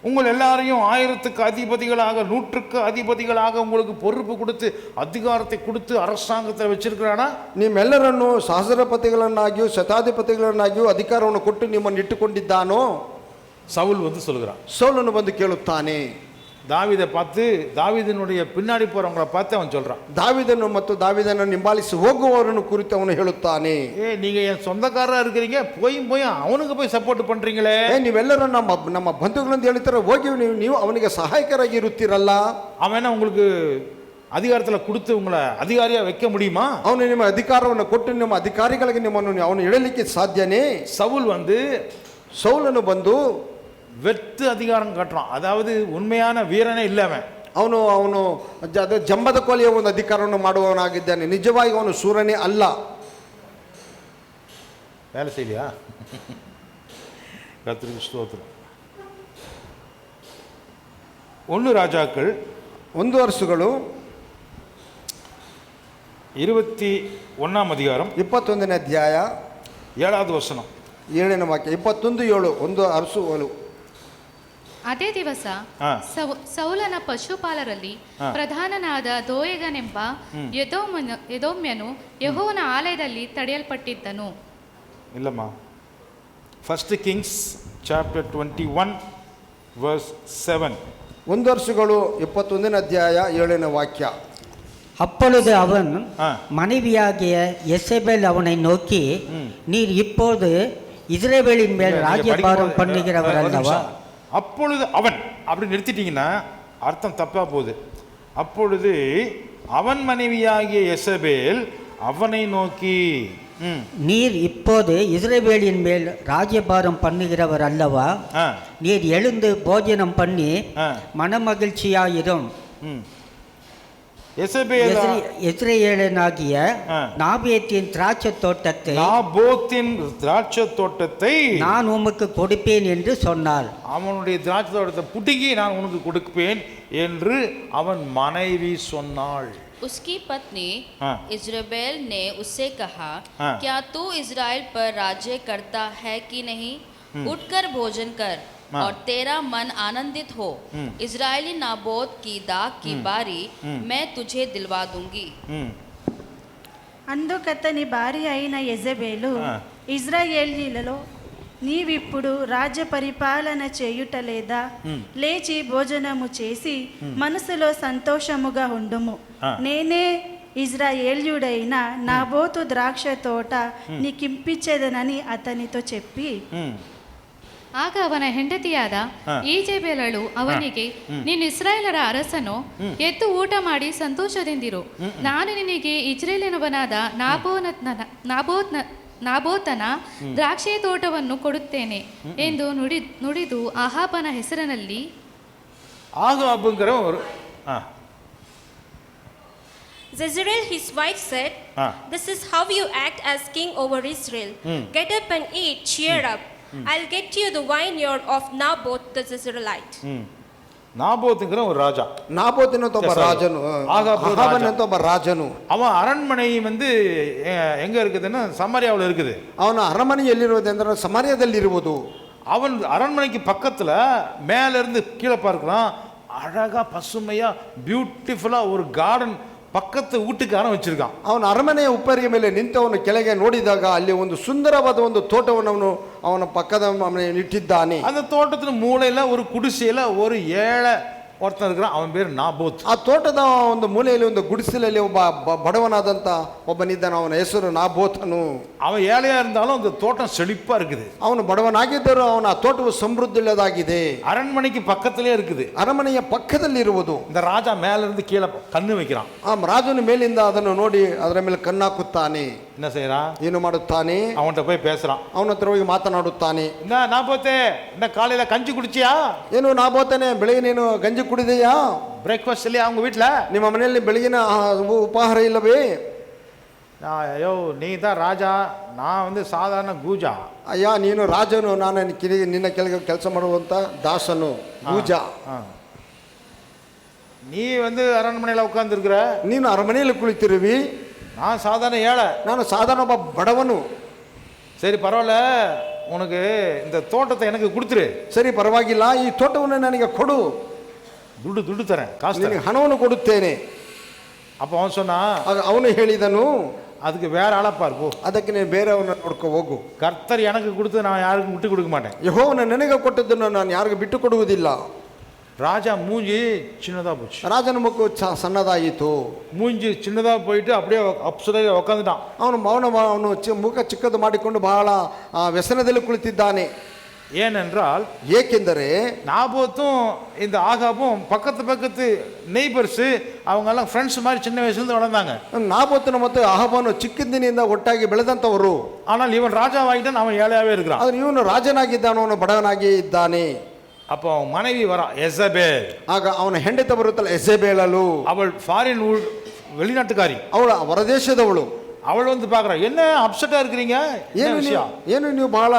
உங்கள் எல்லாரையும் 1000க்கு அதிபதிகளாக, 100க்கு அதிபதிகளாக உங்களுக்கு பொறுப்பு கொடுத்து அதிகாரத்தை கொடுத்து அரசாங்கத்தில் வச்சிருக்கிறானா? ನಿಮ್ಮೆಲ್ಲರನ್ನು ಸಹಸ್ರಪತಿಗಳನ್ನಾಗಿಯೂ ಶತಾಧಿಪತಿಗಳನ್ನಾಗಿಯೂ ಅಧಿಕಾರವನ್ನು ಕೊಟ್ಟು ನಿಮ್ಮನ್ನು ಇಟ್ಟುಕೊಂಡಿದ್ದಾನೋ? சவுல் சொல்லுகிறான். ಸೌಲನು ಬಂದು ಕೇಳುತ್ತಾನೆ. தாவீதை பார்த்து, தாவீதினுடைய பின்னாடி போறவங்களை பார்த்து அவன் சொல்றான். ದಾವೀದನು ಮತ್ತು ದಾವೀದನನ್ನು ಹಿಂಬಾಲಿಸಿ ಹೋಗುವವರನ್ನು ಕುರಿತು ಅವನು ಹೇಳುತ್ತಾನೆ. நீங்க என் சொந்தக்காரரா இருக்கிறீங்க, போய் அவனுக்கு போய் சப்போர்ட் பண்றீங்களே. ನೀವೆಲ್ಲರೂ ನಮ್ಮ ಬಂಧುಗಳಂತ ಹೇಳ್ತಾರೆ, ಹೋಗಿ ನೀವು ಅವನಿಗೆ ಸಹಾಯಕರಾಗಿ ಇರುತ್ತೀರಲ್ಲ. அவன் உங்களுக்கு அதிகாரத்தில் கொடுத்து உங்களை அதிகாரியா வைக்க முடியுமா? ಅವನು ನಿಮ್ಮ ಅಧಿಕಾರವನ್ನು ಕೊಟ್ಟು ನಿಮ್ಮ ಅಧಿಕಾರಿಗಳಿಗೆ ನಿಮ್ಮನ್ನು ಅವನು ಇಡಲಿಕ್ಕೆ ಸಾಧ್ಯನೇ? ಸೌಲನು ಬಂದು வெற்று அதிகாரம் காட்டுறான். அதாவது உண்மையான வீரனே இல்லை அவன். ಅವನು ಜಂಬದ ಕೊಲೆಯ ಒಂದು ಅಧಿಕಾರವನ್ನು ಮಾಡುವವನಾಗಿದ್ದಾನೆ. ನಿಜವಾಗಿ ಅವನು ಸೂರನೇ ಅಲ್ಲ. வேலை செய்யலையா? கர்த்தருக்கு ஸ்தோத்திரம். 1 ராஜாக்கள் 1 ವರ್ಷಗಳು 21 அதிகாரம் 21ನೇ ಅಧ್ಯಾಯ 7வது வசனம் 7ನೇ ವಾಕ್ಯ 21:7. 1 ವರ್ಷಗಳು. ಅದೇ ದಿವಸ ಸೌಲನ ಪಶುಪಾಲರಲ್ಲಿ ಪ್ರಧಾನನಾದ ದೋಯಗನೆಂಬ ಎದೋಮ್ಯನು ಯೆಹೋವನ ಆಲಯದಲ್ಲಿ ತಡೆಯಲ್ಪಟ್ಟಿದ್ದನು. இல்லம்மா, 1 Kings chapter 21 verse 7. 1 ವರ್ಷಗಳು 21ನೇ ಅಧ್ಯಾಯ 7ನೇ ವಾಕ್ಯ. அப்பொழுது அவன் மனைவியாகிய எசபேல் அவனை நோக்கி, நீர் இப்போது இஸ்ரவேலின் மேல் ராஜ்யபாரம் பண்ணுகிறவர் அல்லவா? அப்பொழுது அவன் அப்படி நிறுத்திட்டீங்கன்னா அர்த்தம் தப்பா போகுது. அப்பொழுது அவன் மனைவியாகிய எசபேல் அவனை நோக்கி, நீர் இப்போது இஸ்ரவேலின் மேல் ராஜ்யபாரம் பண்ணுகிறவர் அல்லவா? நீர் எழுந்து போஜனம் பண்ணி மனமகிழ்ச்சியாயிரும். எசபேலா எஸ்ரேலனாகிய ஆ. நாபேத்தின் திராட்சை தோட்டத்தை நாபோத்தின் திராட்சை தோட்டத்தை நான் உமக்கு கொடுப்பேன் என்று சொன்னார். அவனுடைய திராட்சை தோட்டத்தை புடுங்கி நான் உனக்கு கொடுப்பேன் என்று அவன் மனைவி சொன்னாள். उसकी पत्नी हाँ। इजराइल ने उससे कहा, हाँ। क्या तू इजराइल पर राज्य करता है कि नहीं? उठकर भोजन कर हाँ। और तेरा मन आनंदित हो। इजरायली नाबोत की दाग की बारी मैं तुझे दिलवा दूंगी। ம். అందుకతని భార్య అయిన యెజెబెలు ఆ. ఇజ్రాయేలీలలో నీవిప్పుడు రాజ్య పరిపాలన చేయుట లేదా? లేచి భోజనము చేసి మనసులో సంతోషముగా ఉండుము. ఆ. నేనే ఇజ్రాయేల్యుడైన నాబోతు ద్రాక్ష తోట నీకింపించేదనని అతనితో చెప్పి ம். ಆಗ ಅವನ ಹೆಂಡತಿಯಾದ ಹಾ. ಈಜೆಬೆಲಳು ಅವನಿಗೆ, ನೀನು ಇಸ್ರಾಯೇಲರ ಅರಸನು, ಎದ್ದು ಊಟ ಮಾಡಿ ಸಂತೋಷದಿಂದಿರು. ನಾನು ನಿನಗೆ ಇಜ್ರೇಲಿನವನಾದ ನಾಬೋತನ ದ್ರಾಕ್ಷಿ ತೋಟವನ್ನು ಕೊಡುತ್ತೇನೆ ಎಂದು ನುಡಿದು ಅಹಾಬನ ಹೆಸರಿನಲ್ಲಿ ஆகாபுங்கிற ஒரு Jezreel his wife said, Ah. This is how you act as king over Israel. Get up and eat, cheer up. I'll get you the vineyard of Naboth the Jezreelite. நாபோத்துங்கிற ஒரு ராஜா. ನಾಬೋತಿನಂತ ಒಬ್ಬ Sorry. ರಾಜನು, ಆಹಾಬು ರಾಜ. ಅಹಾಬನಂತ ಒಬ್ಬ ರಾಜನು. அவன் அரண்மனை வந்து எங்க இருக்குதுன்னா சமாரியாவில் இருக்குது. ಅವನ ಅರಮನೆ ಎಲ್ಲಿರುವುದೆಂದ್ರೆ ಸಮಾರ್ಯದಲ್ಲಿರುವುದು. அவன் அரண்மனைக்கு பக்கத்துல மேல இருந்து கீழே பார்க்கலாம், அழகா பசுமையா பியூட்டிஃபுல்லா ஒரு கார்டன் பக்கத்து வீட்டுக்காரன் வச்சிருக்கான். ಅವನ ಅರಮನೆಯ ಉಪ್ಪರಿಯ ಮೇಲೆ ನಿಂತವನು ಕೆಳಗೆ ನೋಡಿದಾಗ ಅಲ್ಲಿ ಒಂದು ಸುಂದರವಾದ ಒಂದು ತೋಟವನ್ನು ಅವನು ಅವನ ಪಕ್ಕದ ಮನೆಯಲ್ಲಿ ಇಟ್ಟಿದ್ದಾನೆ. அந்த தோட்டத்துல மூலையில ஒரு குடிசையில ஒரு ஏழை ஒருத்தன் இருக்கிறான், அவன் பேர் நாபோத். ಆ ತೋಟದ ಒಂದು ಮೂಲೆಯಲ್ಲಿ ಒಂದು ಗುಡಿಸಲಲ್ಲಿ ಒಬ್ಬ ಬಡವನಾದಂತ ಒಬ್ಬನಿದ್ದಾನೆ, ಅವನ ಹೆಸರು ನಾಬೋತನು. அவன் ஏழையா இருந்தாலும் அந்த தோட்டம் செழிப்பா இருக்குது. ಅವನು ಬಡವನಾಗಿದ್ದರೂ ಅವನ ತೋಟವು ಸಮೃದ್ಧಿಯುಳ್ಳದಾಗಿದೆ. அரண்மனைக்கு பக்கத்திலே இருக்குது. ಅರಮನೆಯ ಪಕ್ಕದಲ್ಲಿರುವುದು. இந்த ராஜா மேல இருந்து கீழே கண்ணு வைக்கிறான். ಆ ರಾಜನು ಮೇಲಿಂದ ಅದನ್ನು ನೋಡಿ ಅದರ ಮೇಲೆ ಕಣ್ಣಾಕುತ್ತಾನೆ. என்ன செய்யறான்? ಏನು ಮಾಡುತ್ತಾನೆ? அவன்கிட்ட போய் பேசுறான். ಅವನ ಹತ್ರ ಹೋಗಿ ಮಾತನಾಡುತ್ತಾನೆ. என்ன நாபோத்தே, என்ன காலையில கஞ்சி குடிச்சியா? ಏನು ನಾಬೋತನೆ, ಬೆಳಿಗ್ಗೆ ನೀನು ಗಂಜಿ ಕುಡಿದೆಯಾ? பிரேக்ஃபாஸ்ட் இல்லையா அவங்க வீட்டுல? ನಿಮ್ಮ ಮನೆಯಲ್ಲಿ ಬೆಳಗಿನ ಉಪಹಾರ ಇಲ್ಲವೇ? ஐயோ நீ தான் ராஜா, நான் வந்து சாதாரண கூஜா. ಅಯ್ಯ ನೀನು ರಾಜನು, ನಾನು ನಿನ್ನ ಕೆಳಗೆ ಕೆಲಸ ಮಾಡುವಂತ ದಾಸನು, ಗೂಜ. நீ வந்து அரண்மனையில உட்கார்ந்து இருக்கிற, ನೀನು ಅರಮನೆಯಲ್ಲಿ ಕುಳಿತಿರುವಿ, நான் சாதாரண ஏழை. ನಾನು ಸಾಧಾರಣ ಒಬ್ಬ ಬಡವನು. சரி பரவாயில்ல, உனக்கு இந்த தோட்டத்தை எனக்கு கொடுத்துரு. ಸರಿ ಪರವಾಗಿಲ್ಲ, ಈ ತೋಟವನ್ನು ನನಗೆ ಕೊಡು, துட்டு தரேன், காசு ನಿನಗೆ தரேன். ಹಣವನ್ನು ಕೊಡುತ್ತೇನೆ. அப்போ அவன் சொன்னா, ಆಗ ಅವನು ಹೇಳಿದನು, அதுக்கு வேற ஆளா பாரு போ. ಅದಕ್ಕೆ ನೀನು ಬೇರೆಯವನ್ನ ನೋಡ್ಕೊ ಹೋಗು. கர்த்தர் எனக்கு கொடுத்து நான் யாருக்கும் விட்டு கொடுக்க மாட்டேன். ಯೆಹೋವನು ನನಗೆ ಕೊಟ್ಟದ್ದನ್ನು ನಾನು ಯಾರಿಗೂ ಬಿಟ್ಟು ಕೊಡುವುದಿಲ್ಲ. ராஜா மூஞ்சி சின்னதா போச்சு. ರಾಜನ ಮುಖ ಸಣ್ಣದಾಯಿತು. மூஞ்சி சின்னதா போயிட்டு அப்படியே ಅಪ್ಸರೆಗೆ உட்காந்துட்டான். ಅವನು ಮುಖ ಚಿಕ್ಕದು ಮಾಡಿಕೊಂಡು ಬಹಳ ವ್ಯಸನದಲ್ಲಿ ಕುಳಿತಿದ್ದಾನೆ. ஏனென்றால் ಏಕೆಂದರೆ நாபோத்தும் இந்த ஆகாபும் பக்கத்து நெய்பர்ஸ், அவங்க எல்லாம் ஃப்ரெண்ட்ஸ் மாதிரி சின்ன வயசுல இருந்து வளர்ந்தாங்க. ನಾಬೋತನ ಮತ್ತು ಅಹಾಬನು ಚಿಕ್ಕಂದಿನಿಂದ ಒಟ್ಟಾಗಿ ಬೆಳೆದಂತವರು. ஆனால் இவன் ராஜாவாகிட்டான், அவன் ஏழையாவே இருக்கிறான். ಆದ್ರೆ ಇವನು ರಾಜನಾಗಿದ್ದಾನು, ಅವನು ಬಡವನಾಗಿ ಇದ್ದಾನೆ. அப்போ அவன் மனைவி வரா, எசபேல். ಆಗ ಅವನ ಹೆಂಡತಿ ಬರುತ್ತಲ್ಲ, ಎಸೆಬೇಲಳು. அவள் ஃபாரின் வெளிநாட்டுக்காரி, ಅವಳು ಹೊರದೇಶದವಳು. அவள் வந்து பார்க்குறா, என்ன அப்செட்டா இருக்கிறீங்க, என்ன விஷயம்? ಏನು ನೀವು ಬಹಳ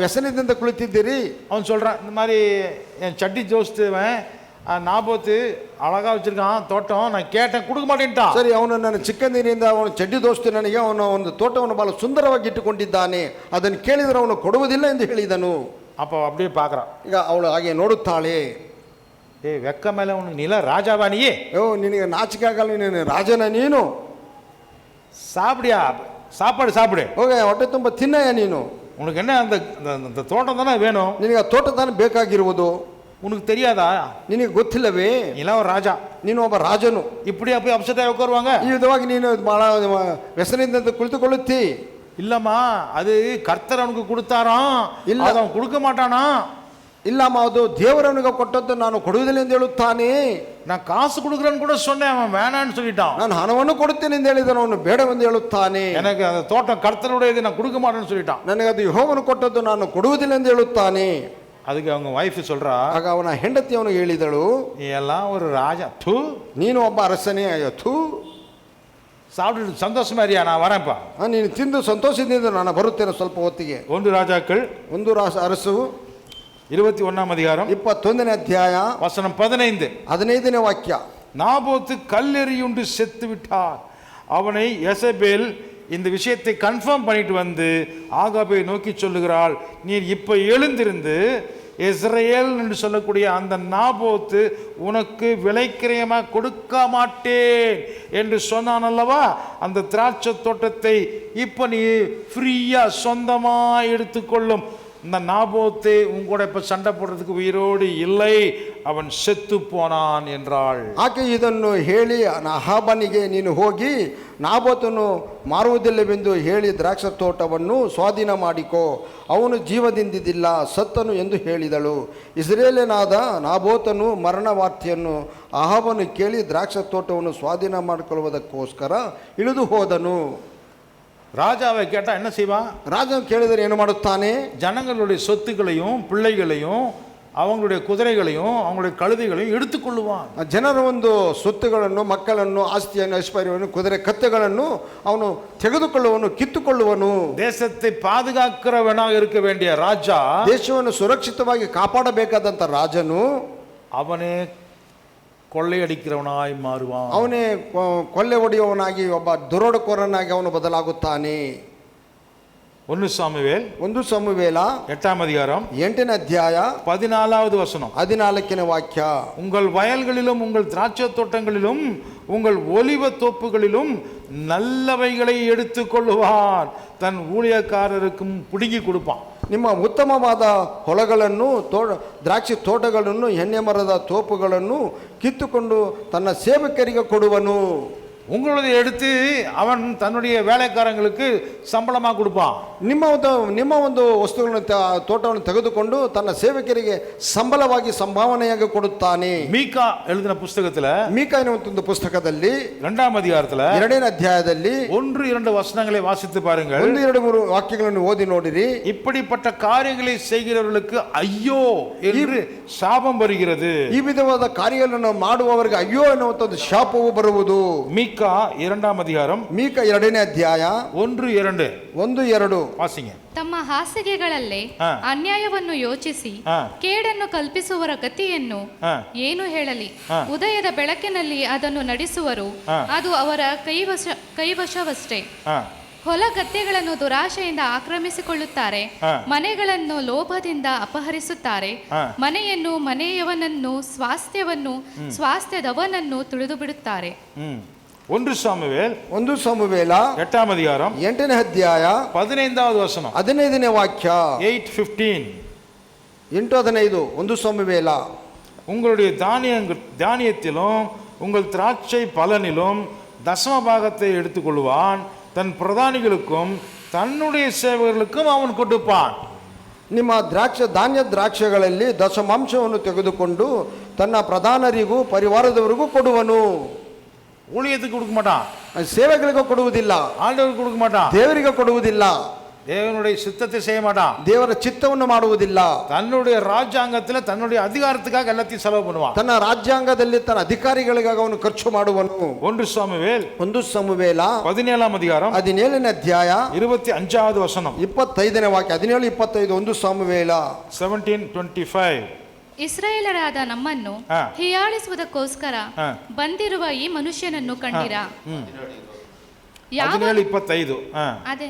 ವ್ಯಸನದಿಂದ ಕುಳಿತಿದ್ದೀರಿ? அவன் சொல்றான், இந்த மாதிரி என் சட்டி ஜோஸ்துவன் நாபோத்து அழகா வச்சிருக்கான் தோட்டம், நான் கேட்டேன் கொடுக்க மாட்டேன்ட்டான். ಸರಿ, ಅವನು ನನ್ನ ಚಿಕ್ಕಂದಿನಿಂದ ಅವನು ಚಡ್ಡಿ ದೋಸ್ತು ನನಗೆ ಅವನು ಒಂದು ತೋಟವನ್ನು ಬಹಳ ಸುಂದರವಾಗಿ ಇಟ್ಟುಕೊಂಡಿದ್ದಾನೆ, ಅದನ್ನು ಕೇಳಿದರೆ ಅವನು ಕೊಡುವುದಿಲ್ಲ ಎಂದು ಹೇಳಿದನು. அப்போ அப்படியே பார்க்குறான். ಈಗ ಅವಳು ಹಾಗೆ ನೋಡುತ್ತಾಳೆ. வெக்க மேல உனக்கு நில ராஜாவா நீயே? ನಿನಗೆ ನಾಚಿಕೆ ಆಗಲ್ಲ, ನೀನು ರಾಜನ ನೀನು? சாப்பிடியா, சாப்பாடு சாப்பிடு, ಹೋಗ ಹೊಟ್ಟೆ ತುಂಬ ತಿನ್ನಯ್ಯ ನೀನು. உனக்கு என்ன அந்த தோட்டம் தானே வேணும்? ನಿನಗೆ ಆ ತೋಟ ತಾನೇ ಬೇಕಾಗಿರುವುದು. உனக்கு தெரியாதா? ನಿನಗೆ ಗೊತ್ತಿಲ್ಲವೇ? நீலாம் ஒரு ராஜா, ನೀನು ಒಬ್ಬ ರಾಜನು. இப்படியா போய் அப்செட் ஆகி உட்காருவாங்க? ಈ ವಿಧವಾಗಿ ನೀನು ಬಹಳ ವ್ಯಸನದಿಂದ ಕುಳಿತುಕೊಳ್ಳುತ್ತಿ. இல்லம்மா, அது கர்த்தர் அவனுக்கு கொடுத்தாராம், இல்ல. அதை அவன் கொடுக்க மாட்டானா? ಇಲ್ಲಮ್ಮ, ಅದು ದೇವರವನಿಗೆ ಕೊಟ್ಟದ್ದು, ನಾನು ಕೊಡುವುದಿಲ್ಲ ಎಂದು ಹೇಳುತ್ತಾನೆ. நான் காசு கொடுக்குறேன்னு கூட சொன்னேன், அவன் வேணான்னு சொல்லிட்டான். ನಾನು ಹಣವನ್ನು ಕೊಡುತ್ತೇನೆ ಎಂದು ಹೇಳಿದನು, ಅವನು ಬೇಡವೆಂದು ಹೇಳುತ್ತಾನೆ. எனக்கு அந்த தோட்டம் கர்த்தருடையது, நான் கொடுக்க மாட்டேன்னு சொல்லிட்டான். ನನಗೆ ಅದು ಯೆಹೋವನು ಕೊಟ್ಟದ್ದು, ನಾನು ಕೊಡುವುದಿಲ್ಲ ಎಂದು ಹೇಳುತ್ತಾನೆ. அதுக்கு அவங்க வைஃப் சொல்றா, ಆಗ ಅವನ ಹೆಂಡತಿ ಅವನು ಹೇಳಿದಳು, நீ எல்லாம் ஒரு ராஜா, தூ ನೀನು ಒಬ್ಬ ಅರಸನೇ, ಅಯ್ಯೋ ಥೂ, சாப்பிட்டு சந்தோஷமா இருக்கியா, நான் வரேன்ப்பா. ನೀನು ತಿಂದು ಸಂತೋಷದಿಂದ ನಾನು ಬರುತ್ತೇನೆ ಸ್ವಲ್ಪ ಹೊತ್ತಿಗೆ. 1 ராஜாக்கள் ಒಂದು ಅರಸು 21 அதிகாரம் 21ನೇ ಅಧ್ಯಾಯ வசனம் 15. 15ನೇ ವಾಕ್ಯ. நாபோத்து கல்லெறியுண்டு செத்து விட்டார். அவனை யெசபேல் இந்த விஷயத்தை கன்ஃபார்ம் பண்ணிட்டு வந்து ஆகாபை நோக்கி சொல்லுகிறாள், நீர் இப்ப எழுந்திருந்து இஸ்ரேல் என்று சொல்லக்கூடிய அந்த நாபோத்து உனக்கு விலைக்கிரயமாக கொடுக்க மாட்டேன் என்று சொன்னான் அல்லவா, அந்த திராட்சை தோட்டத்தை இப்ப நீ ஃப்ரீயா சொந்தமா எடுத்துக்கொள்ளும். இந்த நாபோத்து உங்களோட இப்ப சண்டை போடுறதுக்கு உயிரோடு இல்லை, அவன் செத்து போனான் என்றாள். ಆಕೆ ಇದನ್ನು ಹೇಳಿ ಅಹಾಬನಿಗೆ ನೀನು ಹೋಗಿ ನಾಬೋತನು ಮಾರುವುದಿಲ್ಲವೆಂದು ಹೇಳಿ ದ್ರಾಕ್ಷ ತೋಟವನ್ನು ಸ್ವಾಧೀನ ಮಾಡಿಕೋ, ಅವನು ಜೀವದಿಂದಿದ್ದಿಲ್ಲ, ಸತ್ತನು ಎಂದು ಹೇಳಿದಳು. ಇಸ್ರೇಲಿನಾದ ನಾಬೋತನು ಮರಣ ವಾರ್ತೆಯನ್ನು ಅಹಾಬನು ಕೇಳಿ ದ್ರಾಕ್ಷ ತೋಟವನ್ನು ಸ್ವಾಧೀನ ಮಾಡಿಕೊಳ್ಳುವುದಕ್ಕೋಸ್ಕರ ಇಳಿದು ಹೋದನು. ராஜாவை கேட்டா என்ன செய்வான்? ರಾಜನು ಕೇಳಿದರೆ ಏನು ಮಾಡುತ್ತಾನೆ? ஜனங்களுடைய சொத்துக்களையும் பிள்ளைகளையும் அவங்களுடைய குதிரைகளையும் அவங்களுடைய கழுதைகளையும் எடுத்துக்கொள்ளுவான். ಜನರ ಒಂದು ಸೊತ್ತುಗಳನ್ನು, ಮಕ್ಕಳನ್ನು, ಆಸ್ತಿಯನ್ನು, ಐಶ್ವರ್ಯವನ್ನು, ಕುದುರೆ ಕತ್ತೆಗಳನ್ನು ಅವನು ತೆಗೆದುಕೊಳ್ಳುವನು, ಕಿತ್ತುಕೊಳ್ಳುವನು. தேசத்தை பாதுகாக்கிறவனாக இருக்க வேண்டிய ராஜா, ದೇಶವನ್ನು ಸುರಕ್ಷಿತವಾಗಿ ಕಾಪಾಡಬೇಕಾದಂಥ ರಾಜನು அவனே கொள்ளையடிக்கிறவனாய் மாறுவான். ಅವನೇ ಕೊಳ್ಳೆ ಹೊಡೆಯುವವನಾಗಿ, ಒಬ್ಬ ದುರೋಡಕೋರನಾಗಿ ಅವನು ಬದಲಾಗುತ್ತಾನೆ. 1 சாமுவேல் 1 ಸಮುವೇಲ 8 அதிகாரம் 8ನೇ ಅಧ್ಯಾಯ 14வது வசனம். 14ನೇ ವಾಕ್ಯ. உங்கள் வயல்களிலும் உங்கள் திராட்சை தோட்டங்களிலும் உங்கள் ஒலிவ தோப்புகளிலும் நல்லவைகளை எடுத்துக்கொள்ளுவான், தன் ஊழியக்காரருக்கும் பிடுங்கி கொடுப்பான். ನಿಮ್ಮ ಉತ್ತಮವಾದ ಹೊಲಗಳನ್ನು, ದ್ರಾಕ್ಷಿ ತೋಟಗಳನ್ನು, ಎಣ್ಣೆ ಮರದ ತೋಪುಗಳನ್ನು ಕಿತ್ತುಕೊಂಡು ತನ್ನ ಸೇವಕರಿಗೆ ಕೊಡುವನು. உங்களுடைய எடுத்து அவன் தன்னுடைய வேலைக்காரங்களுக்கு சம்பளமாக கொடுப்பான். ನಿಮ್ಮ ಒಂದು ವಸ್ತುಗಳನ್ನು, ತೋಟವನ್ನು ತೆಗೆದುಕೊಂಡು ತನ್ನ ಸೇವಕರಿಗೆ ಸಂಬಳವಾಗಿ ಸಂಭಾವನೆಯಾಗಿ ಕೊಡುತ್ತಾನೆ. மீகா எழுதின புஸ்தகத்துல ಮೀಕಾಯನ ಒಂದು ಪುಸ್ತಕದಲ್ಲಿ 2ம் அதிகாரத்துல 2ನೇ ಅಧ್ಯಾಯದಲ್ಲಿ 1-2 வசனங்களை வாசித்து பாருங்கள். 1-2-3 ವಾಕ್ಯಗಳನ್ನು ಓದಿ ನೋಡಿರಿ. இப்படிப்பட்ட காரியங்களை செய்கிறவர்களுக்கு ஐயோ என்று சாபம் வருகிறது. ಈ ವಿಧವಾದ ಕಾರ್ಯಗಳನ್ನು ಮಾಡುವವರಿಗೆ ಅಯ್ಯೋ ಎನ್ನುವಂತ ಒಂದು ಶಾಪವು ಬರುವುದು. மீகா 2ம் அதிகாரம் ಮೀಕ 2ನೇ ಅಧ್ಯಾಯ 1-2 1-2 வாசிங்க. ತಮ್ಮ ಹಾಸಿಗೆಗಳಲ್ಲೇ ಹಾ. ಅನ್ಯಾಯವನ್ನು ಯೋಚಿಸಿ ಹಾ. ಕೇಡನ್ನು ಕಲ್ಪಿಸುವವರ ಗತಿಯನ್ನು ಹಾ. ಏನು ಹೇಳಲಿ? ಹಾ. ಉದಯದ ಬೆಳಕಿನಲ್ಲಿ ಅದನ್ನು ನಡೆಸುವರು, ಹಾ. ಅದು ಅವರ ಕೈವಶವಷ್ಟೇ. ஆ, ಹೊಲ ಗದ್ದೆಗಳನ್ನು ದುರಾಶೆಯಿಂದ ಆಕ್ರಮಿಸಿಕೊಳ್ಳುತ್ತಾರೆ, ಹಾ. ಮನೆಗಳನ್ನು ಲೋಭದಿಂದ ಅಪಹರಿಸುತ್ತಾರೆ, ಹಾ. ಮನೆಯನ್ನು, ಮನೆಯವನನ್ನು, ಸ್ವಾಸ್ಥ್ಯದವನನ್ನು ತುಳಿದು ಬಿಡುತ್ತಾರೆ. 1 சாமுவேல் 1 ಸಮುವೇಲ 8ம் அதிகாரம் 8ನೇ ಅಧ್ಯಾಯ 15வது வசனம். 15ನೇ ವಾಕ್ಯ. 8:15 8:15 1 ಸಮುವೇಲ. உங்களுடைய தானியத்திலும் உங்கள் திராட்சை பலனிலும் தசம பாகத்தை எடுத்துக்கொள்வான், தன் பிரதானிகளுக்கும் தன்னுடைய சேவகர்களுக்கும் அவன் கொடுப்பான். ನಿಮ್ಮ ಧಾನ್ಯ ದ್ರಾಕ್ಷಗಳಲ್ಲಿ ದಶಮಾಂಶವನ್ನು ತೆಗೆದುಕೊಂಡು ತನ್ನ ಪ್ರಧಾನರಿಗೂ ಪರಿವಾರದವರಿಗೂ ಕೊಡುವನು. ஊழியத்துக்கு கொடுக்க மாட்டான், ಸೇವೆಗಳಿಗೂ ಕೊಡುವುದಿಲ್ಲ, ஆண்டவருக்கு கொடுக்க மாட்டான், ದೇವರಿಗೆ ಕೊಡುವುದಿಲ್ಲ, தேவனுடைய சித்தத்தை செய்ய மாட்டான், ದೇವರ ಚಿತ್ತವನ್ನು ಮಾಡುವುದಿಲ್ಲ. தன்னுடைய ராஜ்யாங்கத்தில் தன்னுடைய அதிகாரத்துக்காக எல்லாத்தையும் செலவு பண்ணுவான். ತನ್ನ ರಾಜ್ಯಾಂಗದಲ್ಲಿ ತನ್ನ ಅಧಿಕಾರಿಗಳಿಗಾಗಿ ಅವನು ಖರ್ಚು ಮಾಡುವನು. 1 சாமுவேல் 1 ಸಮುವೇಲ 17ம் அதிகாரம் 17ನೇ ಅಧ್ಯಾಯ 25வது வசனம். 25ನೇ ವಾಕ್ಯ. 17-25 1 ಸಮುವೇಲ 17:25 ಇಸ್ರಾಯೇಲರಾದ ನಮ್ಮನ್ನು ಹಾ. ಹೀಯಾಳಿಸುವುದಕ್ಕೋಸ್ಕರ ಹಾ. ಬಂದಿರುವ ಈ ಮನುಷ್ಯನನ್ನು ಕಂಡಿರಾ? ಯಾವ 17:25 ಅದೇ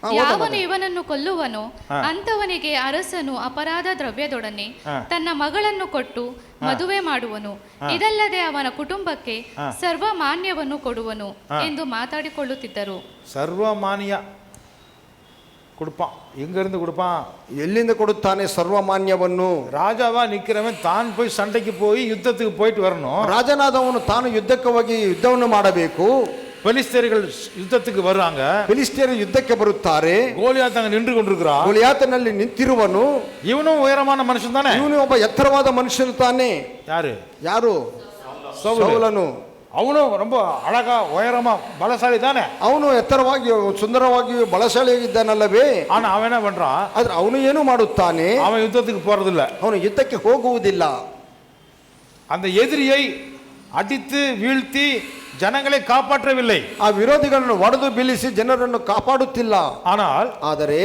ಹಾ, ಯಾವನು ಇವನನ್ನು ಕೊಲ್ಲುವನೋ ಹಾ. ಅಂತವನಿಗೆ ಅರಸನು ಅಪರಾಧ ದ್ರವ್ಯದೊಡನೆ ಹಾ. ತನ್ನ ಮಗಳನ್ನು ಕೊಟ್ಟು ಮದುವೆ ಮಾಡುವನು, ಇದಲ್ಲದೆ ಅವನ ಕುಟುಂಬಕ್ಕೆ ಸರ್ವಮಾನ್ಯವನ್ನು ಕೊಡುವನು ಎಂದು ಮಾತಾಡಿಕೊಳ್ಳುತ್ತಿದ್ದರು. ಸರ್ವಮಾನ್ಯ கொடுப்பான். எங்க இருந்து கொடுப்பான்? ಎಲ್ಲಿಂದ ಕೊಡುತ್ತಾನೆ ಸರ್ವಮಾನ್ಯವನ್ನು? ராஜாவா நிக்கிறவன் தான் போய் சண்டைக்கு போய் யுத்தத்துக்கு போயிட்டு வரணும். ರಾಜನಾದವನು ತಾನು ಯುದ್ಧಕ್ಕೆ ಹೋಗಿ ಯುದ್ಧವನ್ನು ಮಾಡಬೇಕು. பெலிஸ்தர்கள் யுத்தத்துக்கு வர்றாங்க, ಫಿಲಿಸ್ಟಿಯರು ಯುದ್ಧಕ್ಕೆ ಬರುತ್ತಾರೆ. கோலியாத் அங்க நின்று கொண்டிருக்கிறான். ಗೋಲಿಯಾತನಲ್ಲಿ ನಿಂತಿರುವನು. இவனும் உயரமான மனுஷன் தானே. ಇವನು ಒಬ್ಬ ಎತ್ತರವಾದ ಮನುಷ್ಯನು ತಾನೆ. யாரு? ಯಾರು? ಸೌಲನು. அவனும் ரொம்ப அழகா உயரமா பலசாலி தானே. ಅವನು ಎತ್ತರವಾಗಿಯೂ ಸುಂದರವಾಗಿಯೂ ಬಲಶಾಲಿಯಾಗಿದ್ದಾನಲ್ಲವೇ? ஆனா அவன் என்ன பண்றான்? ಆದ್ರೆ ಅವನು ಏನು ಮಾಡುತ್ತಾನೆ? அவன் யுத்தத்துக்கு போறதில்ல. ಅವನು ಯುದ್ಧಕ್ಕೆ ಹೋಗುವುದಿಲ್ಲ. அந்த எதிரியை அடித்து வீழ்த்தி ஜனங்களை காப்பாற்றவில்லை. ಆ ವಿರೋಧಿಗಳನ್ನು ಒಡೆದು ಬೀಳಿಸಿ ಜನರನ್ನು ಕಾಪಾಡುತ್ತಿಲ್ಲ. ஆனால் ಆದರೆ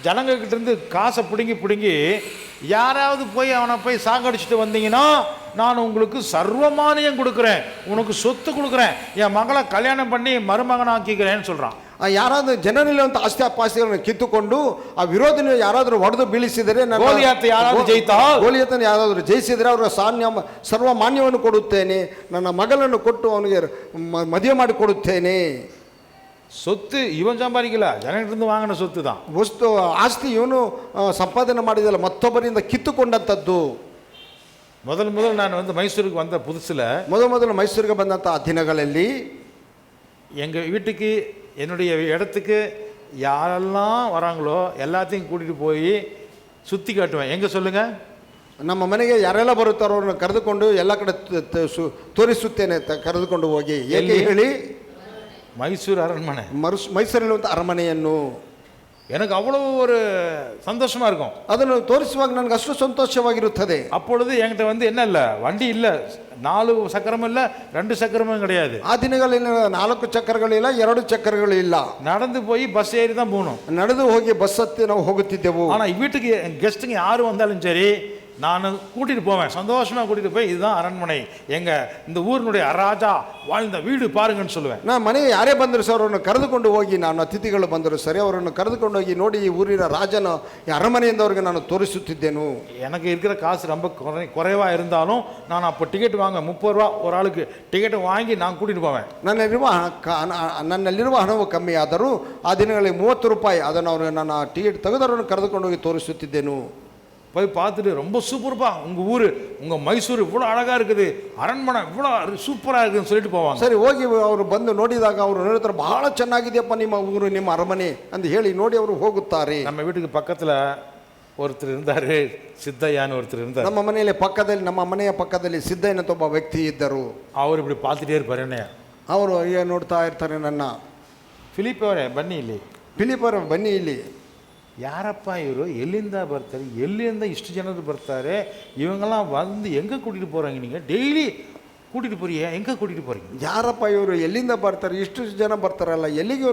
ஜனங்க கிட்ட இருந்து காசை பிடுங்கி யாராவது போய் அவனை போய் சாகடிச்சுட்டு வந்தீங்கன்னா நான் உங்களுக்கு சர்வமானியம் கொடுக்குறேன், உனக்கு சொத்து கொடுக்குறேன், என் மகளை கல்யாணம் பண்ணி மருமகனாக்கிக்கிறேன்னு சொல்றான். ಯಾರಾದ್ರೂ ಜನರಿಲ್ಲಂತ ಆಸ್ತಿ ಪಾಸ್ತಿಗಳನ್ನು ಕಿತ್ತುಕೊಂಡು ಆ ವಿರೋಧಿನ ಯಾರಾದರೂ ಒಡೆದು ಬೀಳಿಸಿದರೆ, ಗೋಲಿಯಾತ್ ಯಾರಾದರೂ ಜಯಿತಾಲ್, ಗೋಲಿಯಾತನ ಯಾರಾದರೂ ಜಯಿಸಿದರೆ ಅವರ ಸರ್ವಮಾನ್ಯವನ್ನು ಕೊಡುತ್ತೇನೆ, ನನ್ನ ಮಗಳನ್ನು ಕೊಟ್ಟು ಅವನಿಗೆ ಮದುವೆ ಮಾಡಿ ಕೊಡುತ್ತೇನೆ. சொத்து இவன் சம்பாதிக்கல, ஜனங்கிட்ட வாங்கின சொத்து தான். ವಸ್ತು ಆಸ್ತಿ ಇವನು ಸಂಪಾದನೆ ಮಾಡಿದಲ್ಲ, ಮತ್ತೊಬ್ಬರಿಂದ ಕಿತ್ತುಕೊಂಡಂಥದ್ದು. முதல் நான் மைசூருக்கு வந்த புதுசில் ಮೊದಲು ಮೈಸೂರಿಗೆ ಬಂದಂಥ ಆ ದಿನಗಳಲ್ಲಿ எங்கள் வீட்டுக்கு என்னுடைய இடத்துக்கு யாரெல்லாம் வராங்களோ எல்லாத்தையும் கூட்டிகிட்டு போய் சுற்றி காட்டுவேன். எங்கே சொல்லுங்கள்? ನಮ್ಮ ಮನೆಗೆ ಯಾರೆಲ್ಲ ಬರುತ್ತಾರೋ ಅವ್ರನ್ನ ಕರೆದುಕೊಂಡು ಎಲ್ಲ ಕಡೆ ತೋರಿಸುತ್ತೇನೆ, ಕರೆದುಕೊಂಡು ಹೋಗಿ. ಏಕೆ ಹೇಳಿ? மைசூர் அரண்மனை, ಮೈಸೂರಿರುವಂಥ ಅರಮನೆಯನ್ನು. எனக்கு அவ்வளோ ஒரு சந்தோஷமா இருக்கும். ಅದನ್ನು ತೋರಿಸುವಾಗ ನನಗೆ ಅಷ್ಟು ಸಂತೋಷವಾಗಿರುತ್ತದೆ. அப்பொழுது என்கிட்ட என்ன இல்லை, வண்டி இல்லை, 4 சக்கரமும் இல்லை, 2 சக்கரமும் கிடையாது. ಆ ದಿನಗಳಲ್ಲಿ 4 ಚಕ್ರಗಳಿಲ್ಲ, 2 ಚಕ್ರಗಳಿಲ್ಲ. நடந்து போய் பஸ் ஏறி தான் போகணும். ನಡೆದು ಹೋಗಿ ಬಸ್ ಹತ್ತಿ ನಾವು ಹೋಗುತ್ತಿದ್ದೆವು. ஆனால் வீட்டுக்கு கெஸ்ட்டுங்க யாரும் வந்தாலும் சரி நான் கூட்டிகிட்டு போவேன், சந்தோஷமாக கூட்டிகிட்டு போய் இதுதான் அரண்மனை, எங்கள் இந்த ஊரினுடைய ராஜா வாழ்ந்த வீடு பாருங்கன்னு சொல்லுவேன். ನಾನು ಮನೆಗೆ ಯಾರೇ ಬಂದರೂ ಸರ್ ಅವರನ್ನು ಕರೆದುಕೊಂಡು ಹೋಗಿ, ನಾನು ಅತಿಥಿಗಳು ಬಂದರೂ ಸರಿ ಅವರನ್ನು ಕರೆದುಕೊಂಡು ಹೋಗಿ ನೋಡಿ ಈ ಊರಿನ ರಾಜನ ಅರಮನೆಯಿಂದವರಿಗೆ ನಾನು ತೋರಿಸುತ್ತಿದ್ದೆನು. எனக்கு இருக்கிற காசு ரொம்ப குறைவாக இருந்தாலும் நான் அப்போ டிக்கெட் வாங்க 30 ரூபா ஒரு ஆளுக்கு டிக்கெட் வாங்கி நான் கூட்டிகிட்டு போவேன். ನನ್ನಲ್ಲಿರುವ ಹಣವು ಕಮ್ಮಿ ಆದರೂ ಆ ದಿನಗಳಲ್ಲಿ 30 ರೂಪಾಯಿ ಅದನ್ನು ಅವರು ನನ್ನ ಟಿಕೆಟ್ ತೆಗೆದವರನ್ನು ಕರೆದುಕೊಂಡು ಹೋಗಿ ತೋರಿಸುತ್ತಿದ್ದೆನು. போய் பார்த்துட்டு ரொம்ப சூப்பர்ப்பா உங்கள் ஊர், உங்கள் மைசூர் இவ்வளோ அழகாக இருக்குது, அரண்மனை இவ்வளோ சூப்பராக இருக்குதுன்னு சொல்லிட்டு போவாங்க. ಸರಿ, ಹೋಗಿ ಅವರು ಬಂದು ನೋಡಿದಾಗ ಅವರು ಹೇಳ್ತಾರೆ ಬಹಳ ಚೆನ್ನಾಗಿದೆಯಪ್ಪ ನಿಮ್ಮ ಊರು, ನಿಮ್ಮ ಅರಮನೆ ಅಂತ ಹೇಳಿ ನೋಡಿ ಅವರು ಹೋಗುತ್ತಾರೆ. நம்ம வீட்டுக்கு பக்கத்தில் ஒருத்தர் இருந்தார், சித்தையான்னு ஒருத்தர் இருந்தார். ನಮ್ಮ ಮನೆಯ ಪಕ್ಕದಲ್ಲಿ ಸಿದ್ದಯ್ಯನ ಅಂತ ಒಬ್ಬ ವ್ಯಕ್ತಿ ಇದ್ದರು. அவர் இப்படி பார்த்துட்டே இருப்பார் என்னைய. ಅವರು ನೋಡ್ತಾ ಇರ್ತಾರೆ ನನ್ನ. ಫಿಲಿಪ್ ಅವರೇ ಬನ್ನಿ ಇಲ್ಲಿ. ಫಿಲಿಪ್ ಅವರೇ ಬನ್ನಿ ಇಲ್ಲಿ. ಯಾರಪ್ಪ ಇವರು, ಎಲ್ಲಿಂದ ಬರ್ತಾರೆ, ಎಲ್ಲಿಂದ ಇಷ್ಟು ಜನರು ಬರ್ತಾರೆ, இவங்கெல்லாம் வந்து எங்கே கூட்டிகிட்டு போகிறாங்க, நீங்கள் டெய்லி கூட்டிகிட்டு போறீங்க, எங்கே கூட்டிகிட்டு போகிறீங்க? ಯಾರಪ್ಪ ಇವರು, ಎಲ್ಲಿಂದ ಬರ್ತಾರೆ, ಇಷ್ಟು ಜನ ಬರ್ತಾರಲ್ಲ, ಎಲ್ಲಿಗೆ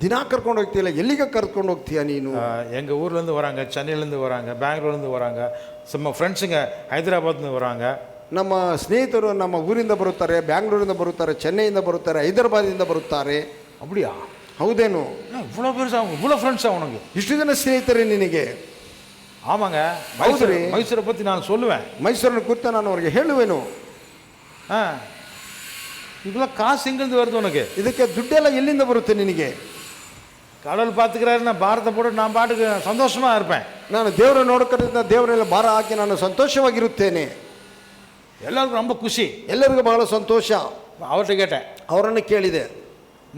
ದಿನ ಕರ್ಕೊಂಡು ಹೋಗ್ತೀಯಲ್ಲ, ಎಲ್ಲಿಗೆ ಕರ್ಕೊಂಡು ಹೋಗ್ತೀಯ ನೀನು? எங்கள் ஊர்லேருந்து வராங்க, சென்னையிலேருந்து வராங்க, பெங்களூர்லேருந்து வராங்க, நம்ம ஃப்ரெண்ட்ஸுங்க ஹைதராபாத்லேருந்து வராங்க. ನಮ್ಮ ಸ್ನೇಹಿತರು ನಮ್ಮ ಊರಿಂದ ಬರುತ್ತಾರೆ, ಬ್ಯಾಂಗ್ಳೂರಿಂದ ಬರುತ್ತಾರೆ, ಚೆನ್ನೈಯಿಂದ ಬರುತ್ತಾರೆ, ಹೈದರಾಬಾದಿಂದ ಬರುತ್ತಾರೆ. அப்படியா? ಹೌದೇನು? இவ்வளோ பெருசா, இவ்வளோ ஃப்ரெண்ட்ஸா உனக்கு? ಇಷ್ಟು ಜನ ಸ್ನೇಹಿತರೇ ನಿನಗೆ? ஆமாங்க, மைசூரை பற்றி நான் சொல்லுவேன். ಮೈಸೂರನ್ನು ಕುರಿತು ನಾನು ಅವ್ರಿಗೆ ಹೇಳುವೆನು. இவ்வளோ காசு எங்கேருந்து வருது உனக்கு? ಇದಕ್ಕೆ ದುಡ್ಡೆಲ್ಲ ಎಲ್ಲಿಂದ ಬರುತ್ತೆ ನಿನಗೆ? கடவுள் பார்த்துக்கிறாரு, நான் பாரத்தை போட்டு நான் பாட்டுக்கு சந்தோஷமாக இருப்பேன். ನಾನು ದೇವರ ನೋಡ್ಕೊಂಡು ದೇವರೆಲ್ಲ ಭಾರ ಹಾಕಿ ನಾನು ಸಂತೋಷವಾಗಿರುತ್ತೇನೆ. எல்லாருக்கும் ரொம்ப ಖುಷಿ, ಎಲ್ಲರಿಗೂ ಬಹಳ ಸಂತೋಷ. அவர்கிட்ட கேட்டேன், ಅವರನ್ನು ಕೇಳಿದೆ,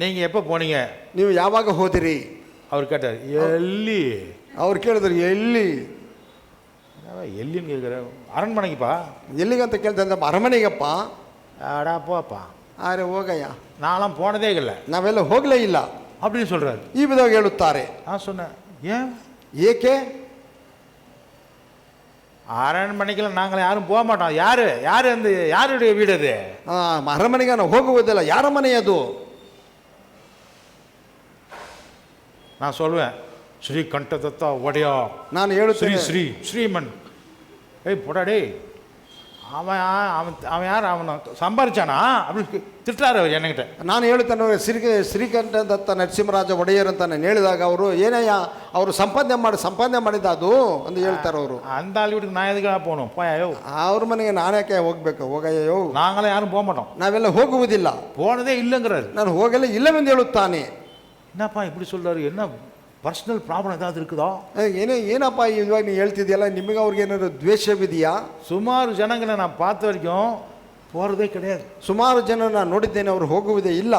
நீங்கள் எப்போ போனீங்க, ನೀವು ಯಾವಾಗ ಹೋದಿರಿ? அவர் கேட்டார், எல்லி. ಅವ್ರು ಕೇಳಿದ್ರು, ಎಲ್ಲಿ? எல்லின்னு கேட்குறேன். அரண்மனைக்குப்பா. ಎಲ್ಲಿಗಂತ ಕೇಳ್ತಂದ, ಅರಮನೆಗಪ್ಪ. ஆடா போப்பா. ಆರೆ ಹೋಗಯ್ಯ, நான்லாம் போனதே இல்லை, ನಾವೆಲ್ಲ ಹೋಗಲೇ ಇಲ್ಲ அப்படின்னு சொல்கிறாரு. ಈ ವಿಧವಾಗಿ ಹೇಳುತ್ತಾರೆ. நான் சொன்னேன், ஏன்? ಏಕೆ? அரண்மனைக்கெல்லாம் நாங்கள் யாரும் போக மாட்டோம். யார் அந்த யாருடைய வீடு அது? ಅರಮನೆಗೆ ನಾವು ಹೋಗುವುದಿಲ್ಲ. ಯಾರ ಮನೆ ಅದು? நான் சொல்லுவேன், ஸ்ரீ கண்டதத்தா ஒடையா, ನಾನು ಹೇಳುತ್ತೇನೆ, ஸ்ரீமன். ஏய் போடாடே, அவன் யார், அவனை சம்பாரிச்சானா அப்படின்னு திட்டுறாரு அவர் என்கிட்ட. ನಾನು ಹೇಳುತ್ತೇನೆ, ಶ್ರೀಕಂಠದತ್ತ ನರಸಿಂಹರಾಜ ಒಡೆಯರ್ ಅಂತ ನಾನು ಹೇಳಿದಾಗ ಅವರು, ಏನಯ್ಯ ಅವರು ಸಂಪಾದನೆ ಮಾಡಿದ ಅದು ಅಂತ ಹೇಳ್ತಾರೆ ಅವರು. அந்த ஆள் வீட்டுக்கு நான் எதுக்காக போகணும், போயாயோ. ಅವ್ರ ಮನೆಗೆ ನಾನ್ಯಾಕೆ ಹೋಗ್ಬೇಕು, ಹೋಗಯ್ಯೋ. நாங்களாம் யாரும் போக மாட்டோம், ನಾವೆಲ್ಲ ಹೋಗುವುದಿಲ್ಲ, போனதே இல்லைங்கிறாரு. ನಾನು ಹೋಗಲೇ ಇಲ್ಲವೆಂದು ಹೇಳುತ್ತಾನೆ. என்னப்பா இப்படி சொல்றாரு, என்ன பர்சனல் ப்ராப்ளம் ஏதாவது இருக்குதா? ಏನಪ್ಪ ಇವಾಗ ನೀವು ಹೇಳ್ತಿದ್ಯಲ್ಲ, ನಿಮಗೆ ಅವ್ರಿಗೆ ಏನಾದ್ರು ದ್ವೇಷವಿದೆಯಾ? சுமார் ஜனங்களை நான் பார்த்த வரைக்கும் போகிறதே கிடையாது. ಸುಮಾರು ಜನ ನಾನು ನೋಡಿದ್ದೇನೆ, ಅವರು ಹೋಗುವುದೇ ಇಲ್ಲ.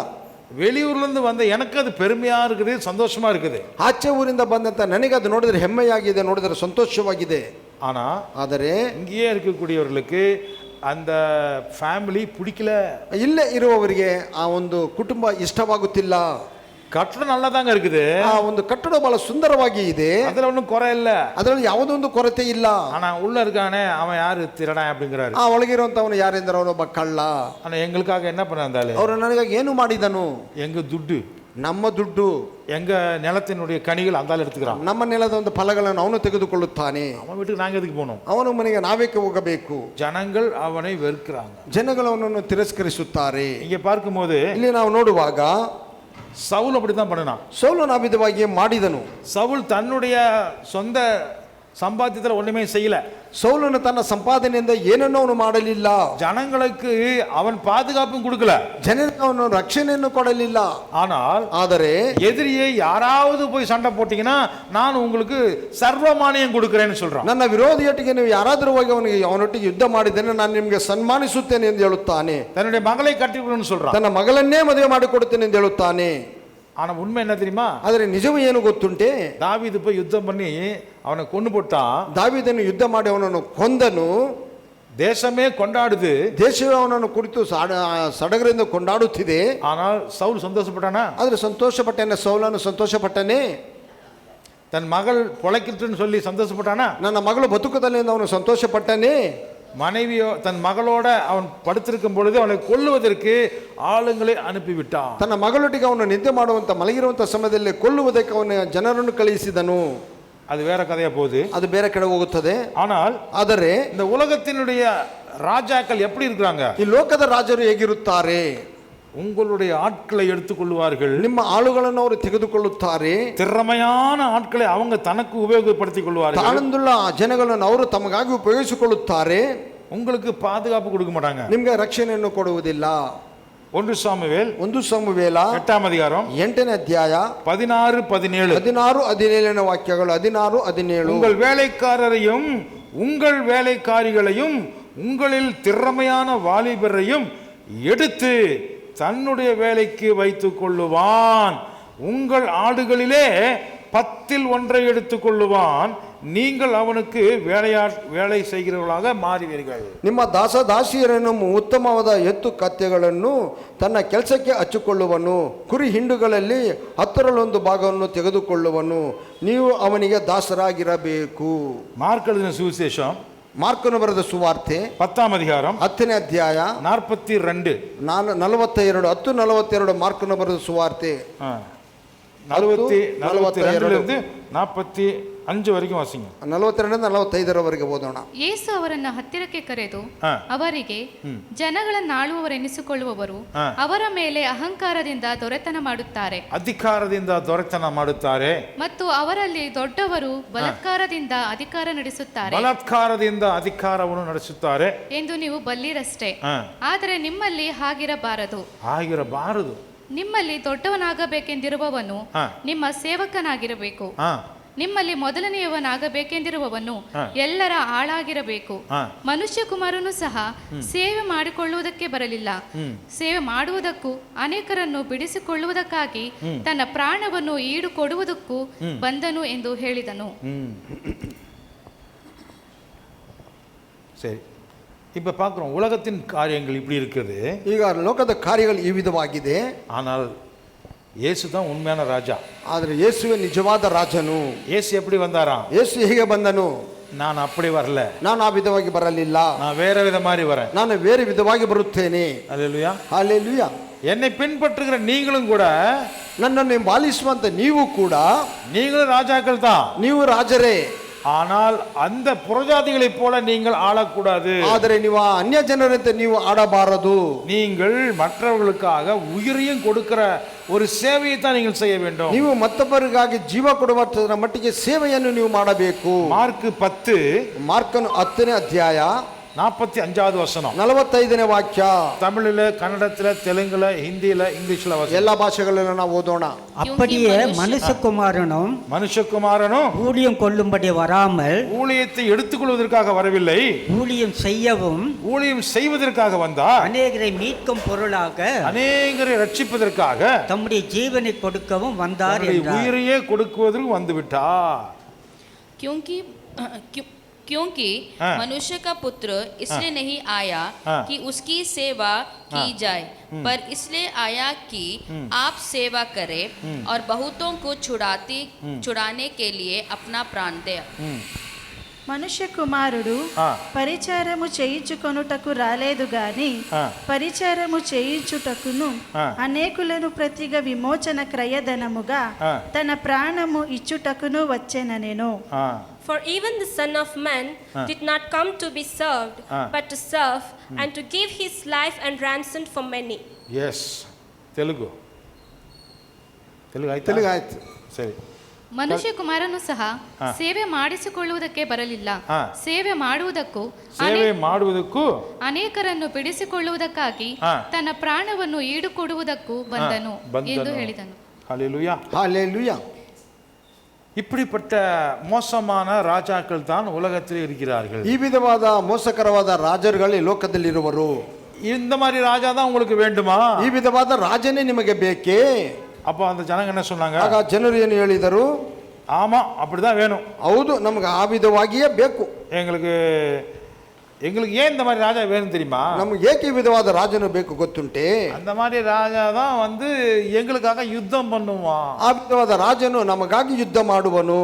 வெளியூர்லேருந்து வந்த எனக்கு அது பெருமையாக இருக்குது, சந்தோஷமாக இருக்குது. ಆಚೆ ಊರಿಂದ ಬಂದಂಥ ನನಗೆ ಅದು ನೋಡಿದರೆ ಹೆಮ್ಮೆಯಾಗಿದೆ, ನೋಡಿದರೆ ಸಂತೋಷವಾಗಿದೆ. ஆனால் ಆದರೆ இங்கேயே இருக்கக்கூடியவர்களுக்கு அந்த ಫ್ಯಾಮಿಲಿ பிடிக்கல. ಇಲ್ಲೇ ಇರುವವರಿಗೆ ಆ ಒಂದು ಕುಟುಂಬ ಇಷ್ಟವಾಗುತ್ತಿಲ್ಲ. கட்டடம் நல்லா தாங்க இருக்குது, ಆ ಒಂದು ಕಟ್ಟಡ ಬಹಳ ಸುಂದರವಾಗಿ ಇದೆ, அதுல ஒன்றும் குறை இல்ல. ಅದರಲ್ಲಿ ಯಾವುದೊಂದು ಕೊರತೆ ಇಲ್ಲ. ஆனா உள்ள இருக்கானே அவன் யாரு திருடன் அப்படிங்கிறாரு. ಆ ಒಳಗಿರುವಂತವನು ಯಾರೆಂದ್ರೆ ಅವನೊಬ್ಬ ಕಳ್ಳ. ஆனா எங்களுக்காக என்ன பண்ணாந்தாலே, ಅವರು ನನಗಾಗಿ ಏನು ಮಾಡಿದನು? எங்க துட்டு, ನಮ್ಮ ದುಡ್ಡು, எங்க நிலத்தினுடைய கனிகள் அந்தால எடுத்துக்கிறான். ನಮ್ಮ ನೆಲದ ಒಂದು ಫಲಗಳನ್ನು ಅವನು ತೆಗೆದುಕೊಳ್ಳುತ್ತಾನೆ. அவன் வீட்டுக்கு நாங்க எதுக்கு போனோம்? ಅವನ ಮನೆಗೆ ನಾವೇಕೆ ಹೋಗಬೇಕು? ஜனங்கள் அவனை வெறுக்கிறாங்க, ಜನಗಳು ಅವನನ್ನು ತಿರಸ್ಕರಿಸುತ್ತಾರೆ. இங்க பார்க்கும்போது ಇಲ್ಲಿ ನಾವು ನೋಡುವಾಗ சவுல் அப்படித்தான் பண்ணினான். ಸೌಲನ ವಿಧವಾಗಿ ಮಾಡಿದನು. சவுல் தன்னுடைய சொந்த சம்பாத்தியத்துல ஒண்ணுமே செய்யல. ಸೌಲನು ತನ್ನ ಸಂಪಾದನೆಯಿಂದ ಏನನ್ನೂ ಅವನು ಮಾಡಲಿಲ್ಲ. ஜனங்களுக்கு அவன் பாதுகாப்பும் கொடுக்கல, ಜನರಿಗೆ ಅವನು ರಕ್ಷಣೆಯನ್ನು ಕೊಡಲಿಲ್ಲ. ಆದರೆ எதிரியை யாராவது போய் சண்டை போட்டீங்கன்னா நான் உங்களுக்கு சர்வமானியம் கொடுக்கிறேன்னு சொல்றான். ನನ್ನ ವಿರೋಧಿಯೊಟ್ಟಿಗೆ ನೀವು ಯಾರಾದರೂ ಹೋಗಿ ಅವನೊಟ್ಟಿಗೆ ಯುದ್ಧ ಮಾಡಿದ್ದೇನೆ, ನಾನು ನಿಮಗೆ ಸನ್ಮಾನಿಸುತ್ತೇನೆ ಎಂದು ಹೇಳುತ್ತಾನೆ. தன்னுடைய மகளை கட்டிவிடுன்னு சொல்றான். ತನ್ನ ಮಗಳನ್ನೇ ಮದುವೆ ಮಾಡಿಕೊಡುತ್ತೇನೆ ಎಂದು ಹೇಳುತ್ತಾನೆ. ஆனா உண்மை என்ன தெரியுமா? ಆದರೆ ನಿಜವೂ ಏನು ಗೊತ್ತುಂಟೆ? தாவீது போய் யுத்தம் பண்ணி அவனை கொண்டு போட்டான். ದಾವೀದನು ಯುದ್ಧ ಮಾಡಿ ಅವನನ್ನು ಕೊಂದನು. தேசமே கொண்டாடுது, ದೇಶವೇ ಅವನನ್ನು ಕುರಿತು ಸಡಗರದಿಂದ ಕೊಂಡಾಡುತ್ತಿದೆ. ஆனால் சவுல் சந்தோஷப்பட்டானா? ಆದರೆ ಸಂತೋಷಪಟ್ಟನೆ, ಸೌಲನು ಸಂತೋಷಪಟ್ಟನೆ. தன் மகள் பொழைக்கிட்டுன்னு சொல்லி சந்தோஷப்பட்டானா? ನನ್ನ ಮಗಳು ಬದುಕುತ್ತಲೇ ಎಂದು ಅವನು ಸಂತೋಷಪಟ್ಟನೆ. மனைவியோ தன் மகளோட அவன் படுத்திருக்கும் பொழுது அவனை கொல்லுவதற்கு ஆளுங்களை ಅನುಪಿಬಿಟ್ಟಾன். ತನ್ನ ಮಗಳೊಟ್ಟಿಗೆ ಅವನು ನಿದ್ದೆ ಮಾಡುವಂತ ಮಲಗಿರುವಂತ ಸಮಯದಲ್ಲಿ ಕೊಲ್ಲುವುದಕ್ಕೆ ಅವನ ಜನರನ್ನು ಕಳುಹಿಸಿದನು. அது வேற கதையா போகுது, ಅದು ಬೇರೆ ಕಡೆ ಹೋಗುತ್ತದೆ. ಆದರೆ இந்த உலகத்தினுடைய ராஜாக்கள் எப்படி இருக்கிறாங்க? ಈ ಲೋಕದ ರಾಜರು ಹೇಗಿರುತ್ತಾರೆ? உங்களுடைய ஆட்களை எடுத்துக்கொள்வார்கள், ನಿಮ್ಮ ಆಳುಗಳನ್ನು ಅವರು ತೆಗೆದುಕೊಳ್ಳುತ್ತಾರೆ. திறமையான ஆட்களை அவங்க தனக்கு உபயோகப்படுத்திக் கொள்வார்கள். ತಾನಂದುಳ್ಳ ಜನಗಳನ್ನು ಅವರು ತಮಗಾಗಿ ಉಪಯೋಗಿಸಿಕೊಳ್ಳುತ್ತಾರೆ. உங்களுக்கு பாதுகாப்பு கொடுக்க மாட்டாங்க, ನಿಮಗೆ ರಕ್ಷಣೆಯನ್ನು ಕೊಡುವುದಿಲ್ಲ. 1 சாமுவேல் 8ஆம் அதிகாரம் 8ನೇ ಅಧ್ಯಾಯ 16-17 ವಾಕ್ಯಗಳು. 16-17. உங்கள் வேலைக்காரரையும் உங்கள் வேலைக்காரிகளையும் உங்களில் திறமையான வாலிபரையும் எடுத்து தன்னுடைய வேலைக்கு வைத்துக் கொள்ளுவான். உங்கள் ஆடுகளிலே 10ல் 1 எடுத்துக் கொள்ளுவான். நீங்கள் அவனுக்கு வேலை செய்கிறவர்களாக மாறுவீர்கள். ನಿಮ್ಮ ದಾಸದಾಸಿಯರನ್ನು ಉತ್ತಮವಾದ ಎತ್ತು ಕತ್ತೆಗಳನ್ನು ತನ್ನ ಕೆಲಸಕ್ಕೆ ಹಚ್ಚಿಕೊಳ್ಳುವನು. ಕುರಿ ಹಿಂಡುಗಳಲ್ಲಿ 10ರಲ್ಲಿ 1 ಭಾಗವನ್ನು ತೆಗೆದುಕೊಳ್ಳುವನು. ನೀವು ಅವನಿಗೆ ದಾಸರಾಗಿರಬೇಕು. ಮಾರ್ಕ್ எழுதின சுவிசேஷம், ಮಾರ್ಕನು ಬರೆದ ಸುವಾರ್ತೆ 10ஆம் அதிகாரம் 10ನೇ ಅಧ್ಯಾಯ 42 10:42 ಮಾರ್ಕನು ಬರೆದ ಸುವಾರ್ತೆ 42 45 வரைக்கும் வாசிங்க. 42-45 ಓದೋಣ. ಯೇಸು ಅವರನ್ನ ಹತ್ತಿರಕ್ಕೆ ಕರೆದು ಅವರಿಗೆ, ಜನಗಳನ್ನಾಳುವವರೆನಿಸಿಕೊಳ್ಳುವವರು ಅವರ ಮೇಲೆ ಅಹಂಕಾರದಿಂದ ದೊರೆತನ ಮಾಡುತ್ತಾರೆ, ಅಧಿಕಾರದಿಂದ ದೊರೆತನ ಮಾಡುತ್ತಾರೆ, ಮತ್ತು ಅವರಲ್ಲಿ ದೊಡ್ಡವರು ಬಲಾತ್ಕಾರದಿಂದ ಅಧಿಕಾರ ಅಧಿಕಾರವನ್ನು ನಡೆಸುತ್ತಾರೆ ಎಂದು ನೀವು ಬಲ್ಲಿರಷ್ಟೇ. ಆದರೆ ನಿಮ್ಮಲ್ಲಿ ಹಾಗಿರಬಾರದು. ನಿಮ್ಮಲ್ಲಿ ದೊಡ್ಡವನಾಗಬೇಕೆಂದಿರುವವನು ನಿಮ್ಮ ಸೇವಕನಾಗಿರಬೇಕು. ನಿಮ್ಮಲ್ಲಿ ಮೊದಲನೆಯವನಾಗಬೇಕೆಂದಿರುವವನು ಎಲ್ಲರ ಆಳಾಗಿರಬೇಕು. ಮನುಷ್ಯ ಕುಮಾರನು ಸಹ ಸೇವೆ ಮಾಡಿಕೊಳ್ಳುವುದಕ್ಕೆ ಬರಲಿಲ್ಲ, ಸೇವೆ ಮಾಡುವುದಕ್ಕೂ ಅನೇಕರನ್ನು ಬಿಡಿಸಿಕೊಳ್ಳುವುದಕ್ಕಾಗಿ ತನ್ನ ಪ್ರಾಣವನ್ನು ಈಡು ಕೊಡುವುದಕ್ಕೂ ಬಂದನು ಎಂದು ಹೇಳಿದನು. ಸರಿ, இப்ப பார்க்கிறோம் உலகத்தின் காரியங்கள் இப்படி இருக்குது. ಈಗ ಲೋಕದ ಕಾರ್ಯಗಳು ಈ ವಿಧವಾಗಿದೆ. ஆனால் இயேசு தான் உண்மையான ராஜா. ಆದರೆ ಯೇಸುವೆ ನಿಜವಾದ ರಾಜನು. இயேசு எப்படி வந்தாராம்? ಯೇಸು ಹೇಗೆ ಬಂದನು? ನಾನು அப்படி வரல, ನಾನು ಆ ವಿಧವಾಗಿ ಬರಲಿಲ್ಲ, நான் வேற வித மாதிரி வரேன், ನಾನು ಬೇರೆ ವಿಧವಾಗಿ ಬರುತ್ತೇನೆ. அல்லேலூயா, ஹalleluya. என்னை பின்பற்றுகிற நீங்களும் கூட, ನನ್ನನ್ನು ಪಾಲಿಸುವಂತ ನೀವು ಕೂಡ, நீங்களும் ராஜாக்கள் தான், ನೀವು ರಾಜರೇ. ஆனால் அந்த புறஜாதிகளை போல நீங்கள் ஆளக்கூடாது. ಆದರೆ ನೀವು ಅನ್ಯ ಜನರಂತೆ ನೀವು ಆಡಬಾರದು. நீங்கள் மற்றவர்களுக்காக உயிரையும் கொடுக்கிற ஒரு சேவையை தான் நீங்கள் செய்ய வேண்டும். ನೀವು ಮತ್ತೊಬ್ಬರಿಗಾಗಿ ಜೀವ ಕೊಡುವಷ್ಟರ ಮಟ್ಟಿಗೆ ಸೇವೆಯನ್ನು ನೀವು ಮಾಡಬೇಕು. ಮಾರ್ಕ್ 10 ಮಾರ್ಕನು 10ನೇ ಅಧ್ಯಾಯ 45வது வசனம், 45ನೇ ವಾಕ್ಯ. தமிழ்ல, கன்னடத்துல, தெலுங்குல, ஹிந்தில, இங்கிலீஷ்ல எல்லா பாஷைகளிலும் ನಾವು ಓದೋಣ. அப்படியே மனுஷகுமாரனும் ஊழியம் கொள்ளும்படி வராமல், ஊழியத்தை எடுத்துக்கொள்வதற்காக வரவில்லை, ஊழியம் செய்வதற்காக வந்தார். அநேகரை மீட்கும் பொருளாக, அநேகரை ரட்சிப்பதற்காக தம்முடைய ஜீவனை கொடுக்கவும் வந்தார். உயிரையே கொடுக்குவதற்கு வந்து விட்டார். क्योंकि हाँ। मनुष्य का पुत्र इसलिए नहीं आया हाँ। कि उसकी सेवा की जाए, पर इसलिए आया कि आप सेवा करें और बहुतों को छुड़ाने के लिए अपना प्राण दे। మనుష్య కుమారుడు ఆ. పరిచారము చేయించుకొనుటకు రాలేదు గాని ఆ. పరిచారము చేయించుటకును ఆ. అనేకులను ప్రతిగా విమోచన క్రయధనముగా ఆ. తన ప్రాణము ఇచ్చుటకును వచ్చెననెను. For even the Son of Man did not come to be served, but to serve and to give his life and ransom for many. Yes Telugu ಆಯ್ತಾ? తెలుగు ಆಯ್ತು. ಸರಿ. ಮನುಷ್ಯ ಕುಮಾರನು ಸಹ ಹಾ. ಸೇವೆ ಮಾಡಿಸಿಕೊಳ್ಳುವುದಕ್ಕೆ ಬರಲಿಲ್ಲ, ಹಾ. ಸೇವೆ ಮಾಡುವುದಕ್ಕೂ ಸೇವೆ ಮಾಡುವುದಕ್ಕೂ ಅನೇಕರನ್ನು ಬಿಡಿಸಿಕೊಳ್ಳುವುದಕ್ಕಾಗಿ ಹಾ. ತನ್ನ ಪ್ರಾಣವನ್ನು ಈಡುಕೊಡುವುದಕ್ಕೂ ಬಂದನು ಎಂದು ಹೇಳಿದನು. ஹல்லேலூயா. ஹalleluya. இப்படிப்பட்ட மோசமான ராஜாக்கள் தான் உலகத்தில் இருக்கிறார்கள். ಈ ವಿಧವಾದ ಮೋಸಕರವಾದ ರಾಜರುಗಳು ಈ ಲೋಕದಲ್ಲಿರುವರು. இந்த மாதிரி ராஜா தான் உங்களுக்கு வேண்டுமா? ಈ ವಿಧವಾದ ರಾಜನೇ ನಿಮಗೆ ಬೇಕೇ? அப்போ அந்த ஜனங்க என்ன சொன்னாங்க? ಆಗ ಜನರು ಏನು ಹೇಳಿದರು? ஆமா அப்படிதான் வேணும். ಹೌದು, ನಮಗೆ ಆ ವಿಧವಾಗಿಯೇ ಬೇಕು. எங்களுக்கு ஏன் இந்த மாதிரி ராஜா வேணும் தெரியுமா? ನಮಗೆ ಏಕೆ ಈ ವಿಧವಾದ ರಾಜನು ಬೇಕು ಗೊತ್ತುಂಟೆ? அந்த மாதிரி ராஜா தான் வந்து எங்களுக்காக யுத்தம் பண்ணுவான். ಆ ವಿಧವಾದ ರಾಜನು ನಮಗಾಗಿ ಯುದ್ಧ ಮಾಡುವನು.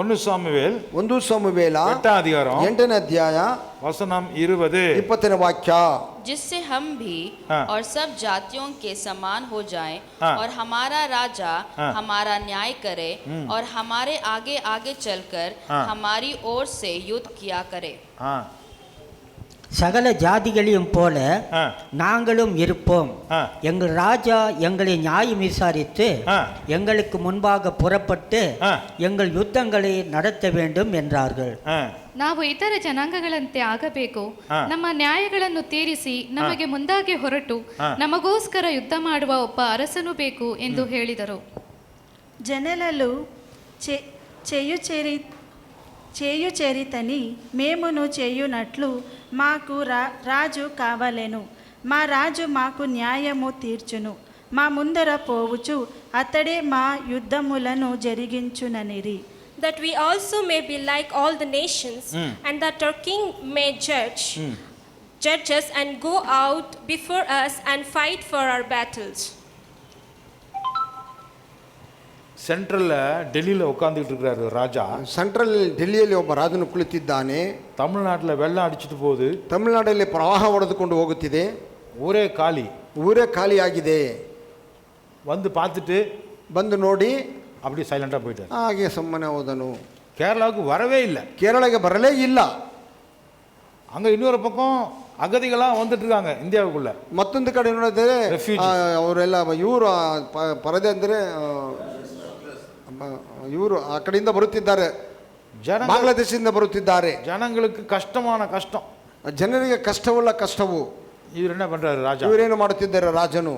1 சாமுவேல் 1 ಸಮುವೇಲ 8ನೇ ಅಧಿಕಾரம் 8ನೇ ಅಧ್ಯಾಯ வசனம் 20. 20ನೇ ವಾಕ್ಯ. जिससे हम भी हाँ। और सब जातियों के समान हो जाएं, हाँ। और हमारा राजा हाँ। हमारा न्याय करे और हमारे आगे आगे चलकर हाँ। हमारी ओर से युद्ध किया करे। ஆ சகல ஜாதிகளையும் போல ஆ நாங்களும் இருப்போம். ஆ. எங்கள் ராஜா எங்களை நியாயம் விசாரித்து ஆ. எங்களுக்கு முன்பாக புறப்பட்டு ஆ. எங்கள் யுத்தங்களை நடத்த வேண்டும் என்றார்கள். ஆ ನಾವು ಇತರ ಜನಾಂಗಗಳಂತೆ ಆಗಬೇಕು, ಹಾ. ನಮ್ಮ ನ್ಯಾಯಗಳನ್ನು ತೀರಿಸಿ ನಮಗೆ ಮುಂದಾಗಿ ಹೊರಟು ಹಾ. ನಮಗೋಸ್ಕರ ಯುದ್ಧ ಮಾಡುವ ಒಬ್ಬ ಅರಸನು ಬೇಕು ಎಂದು ಹೇಳಿದರು. జనలలో చేయుచేరితని మేమును చేయునట్లు మాకు రాజు కావలెను. మా రాజు మాకు న్యాయము తీర్చును. మా ముందర పోవుచు అతడే మా యుద్ధములను జరిగించుననిరి. That we also may be like all the nations, and that our king may judge us and go out before us and fight for our battles. சென்ட்ரல்ல டெல்லியில் உட்காந்துக்கிட்டு இருக்கிறாரு ராஜா. ಸೆಂಟ್ರಲ್ ಡೆಲ್ಲಿಯಲ್ಲಿ ಒಬ್ಬ ರಾಜನು ಕುಳಿತಿದ್ದಾನೆ. தமிழ்நாட்டில் வெள்ளம் அடிச்சிட்டு போகுது. ತಮಿಳುನಾಡಲ್ಲಿ ಪ್ರವಾಹ ಹೊಡೆದುಕೊಂಡು ಹೋಗುತ್ತಿದೆ. ஊரே காலி. ಊರೇ ಖಾಲಿಯಾಗಿದೆ. வந்து பார்த்துட்டு ಬಂದು ನೋಡಿ அப்படியே சைலண்டாக போயிட்டார். ಹಾಗೆ ಸುಮ್ಮನೆ ಹೋದನು. கேரளாவுக்கு வரவே இல்லை. ಕೇರಳಕ್ಕೆ ಬರಲೇ ಇಲ್ಲ. அங்கே இன்னொரு பக்கம் அகதிகளாக வந்துட்டு இருக்காங்க இந்தியாவுக்குள்ள. ಮತ್ತೊಂದು ಕಡೆ ನೋಡಿದರೆ Refugee. ಅವರೆಲ್ಲ ಇವರು ಪರದೆ ಅಂದರೆ ಇವರು ಆ ಕಡೆಯಿಂದ ಬರುತ್ತಿದ್ದಾರೆ, ஜன ಬಾಂಗ್ಲಾದೇಶದಿಂದ ಬರುತ್ತಿದ್ದಾರೆ. ஜனங்களுக்கு கஷ்டமான கஷ்டம். ಜನರಿಗೆ ಕಷ್ಟವುಳ್ಳ ಕಷ್ಟವು. இவர் என்ன பண்றாரு ராஜா? ಇವರೇನು ಮಾಡುತ್ತಿದ್ದಾರೆ? ರಾಜನು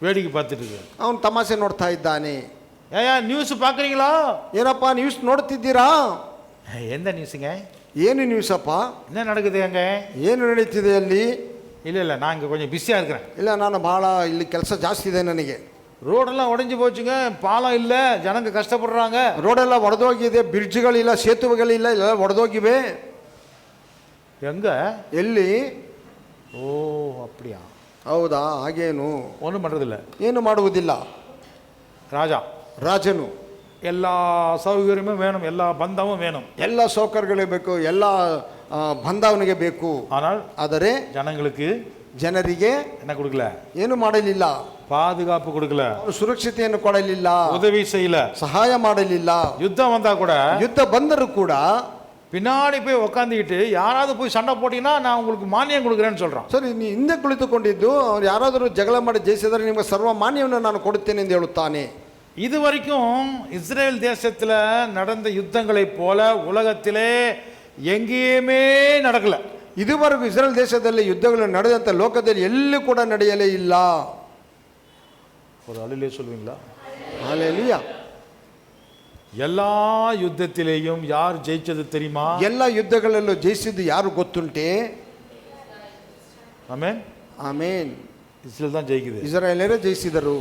வேடிக்கை பார்த்துட்டு இருக்காரு. ಅವನು ತಮಾಷೆ ನೋಡ್ತಾ ಇದ್ದಾನೆ. ஏயா நியூஸ் பார்க்குறீங்களா? ಏನಪ್ಪ ನ್ಯೂಸ್ ನೋಡ್ತಿದ್ದೀರಾ? எந்த நியூஸுங்க? ಏನು ನ್ಯೂಸಪ್ಪ? என்ன நடக்குது அங்க? ಏನು ನಡೀತಿದೆ ಅಲ್ಲಿ? இல்லை நான் இங்கே கொஞ்சம் பிஸியாக இருக்கிறேன். ಇಲ್ಲ, ನಾನು ಭಾಳ ಇಲ್ಲಿ ಕೆಲಸ ಜಾಸ್ತಿ ಇದೆ ನನಗೆ. ரோடெல்லாம் உடைஞ்சு போச்சுங்க, பாலம் இல்லை, ஜனங்க கஷ்டப்படுறாங்க. ರೋಡೆಲ್ಲ ಒಡೆದೋಗಿದೆ, ಬ್ರಿಡ್ಜ್ಗಳಿಲ್ಲ, ಸೇತುವೆಗಳಿಲ್ಲ, ಎಲ್ಲ ಒಡೆದೋಗಿವೆ. எங்க? ಎಲ್ಲಿ? ஓ அப்படியா? ಹೌದಾ? ಹಾಗೇನು? ஒன்றும் பண்ணுறதில்ல. ಏನು ಮಾಡುವುದಿಲ್ಲ. ராஜா ರಾಜನು எல்லா சௌகரியமும் வேணும், எல்லா பந்தமும் வேணும். ಎಲ್ಲ ಸೌಕರ್ಯಗಳೇ ಬೇಕು, ಎಲ್ಲ ಬಂಧವನಿಗೆ ಬೇಕು. ஆனால் ಆದರೆ ஜனங்களுக்கு ಜನರಿಗೆ என்ன கொடுக்கல? ಏನು ಮಾಡಲಿಲ್ಲ. பாதுகாப்பு கொடுக்கல, ಸುರಕ್ಷತೆಯನ್ನು ಕೊಡಲಿಲ್ಲ, உதவி செய்யல, ಸಹಾಯ ಮಾಡಲಿಲ್ಲ. யுத்தம் வந்தா கூட ಯುದ್ಧ ಬಂದರೂ ಕೂಡ பின்னாடி போய் உக்காந்துக்கிட்டு யாராவது போய் சண்டை போட்டீங்கன்னா நான் உங்களுக்கு மானியம் கொடுக்குறேன்னு சொல்றான். ಸರಿ, ನೀ ಹಿಂದೆ ಕುಳಿತುಕೊಂಡಿದ್ದು ಅವ್ರು ಯಾರಾದರೂ ಜಗಳ ಮಾಡಿ ಜಯಿಸಿದರೆ ನಿಮಗೆ ಸರ್ವ ಮಾನ್ಯವನ್ನು ನಾನು ಕೊಡುತ್ತೇನೆ ಎಂದು ಹೇಳುತ್ತಾನೆ. இது வரைக்கும் இஸ்ரேல் தேசத்தில் நடந்த யுத்தங்களைப் போல உலகத்திலே எங்கேயுமே நடக்கல. ಇದುವರೆಗೂ ಇಸ್ರೇಲ್ ದೇಶದಲ್ಲಿ ಯುದ್ಧಗಳು ನಡೆದಂಥ ಲೋಕದಲ್ಲಿ ಎಲ್ಲಿ ಕೂಡ ನಡೆಯಲೇ ಇಲ್ಲ. ஒரு அழிலே சொல்வீங்களா? ஹல்லேலூயா. எல்லா யுத்தத்திலேயும் யார் ஜெயிச்சது தெரியுமா? ಎಲ್ಲ ಯುದ್ಧಗಳಲ್ಲೂ ಜಯಿಸಿದ್ದು ಯಾರು ಗೊತ್ತುಂಟೆ? ஆமென். ಆಮೇನ್. இஸ்ரேல் தான் ஜெயிக்குது. ಇಸ್ರಾಯೇಲರೇ ಜಯಿಸಿದರು.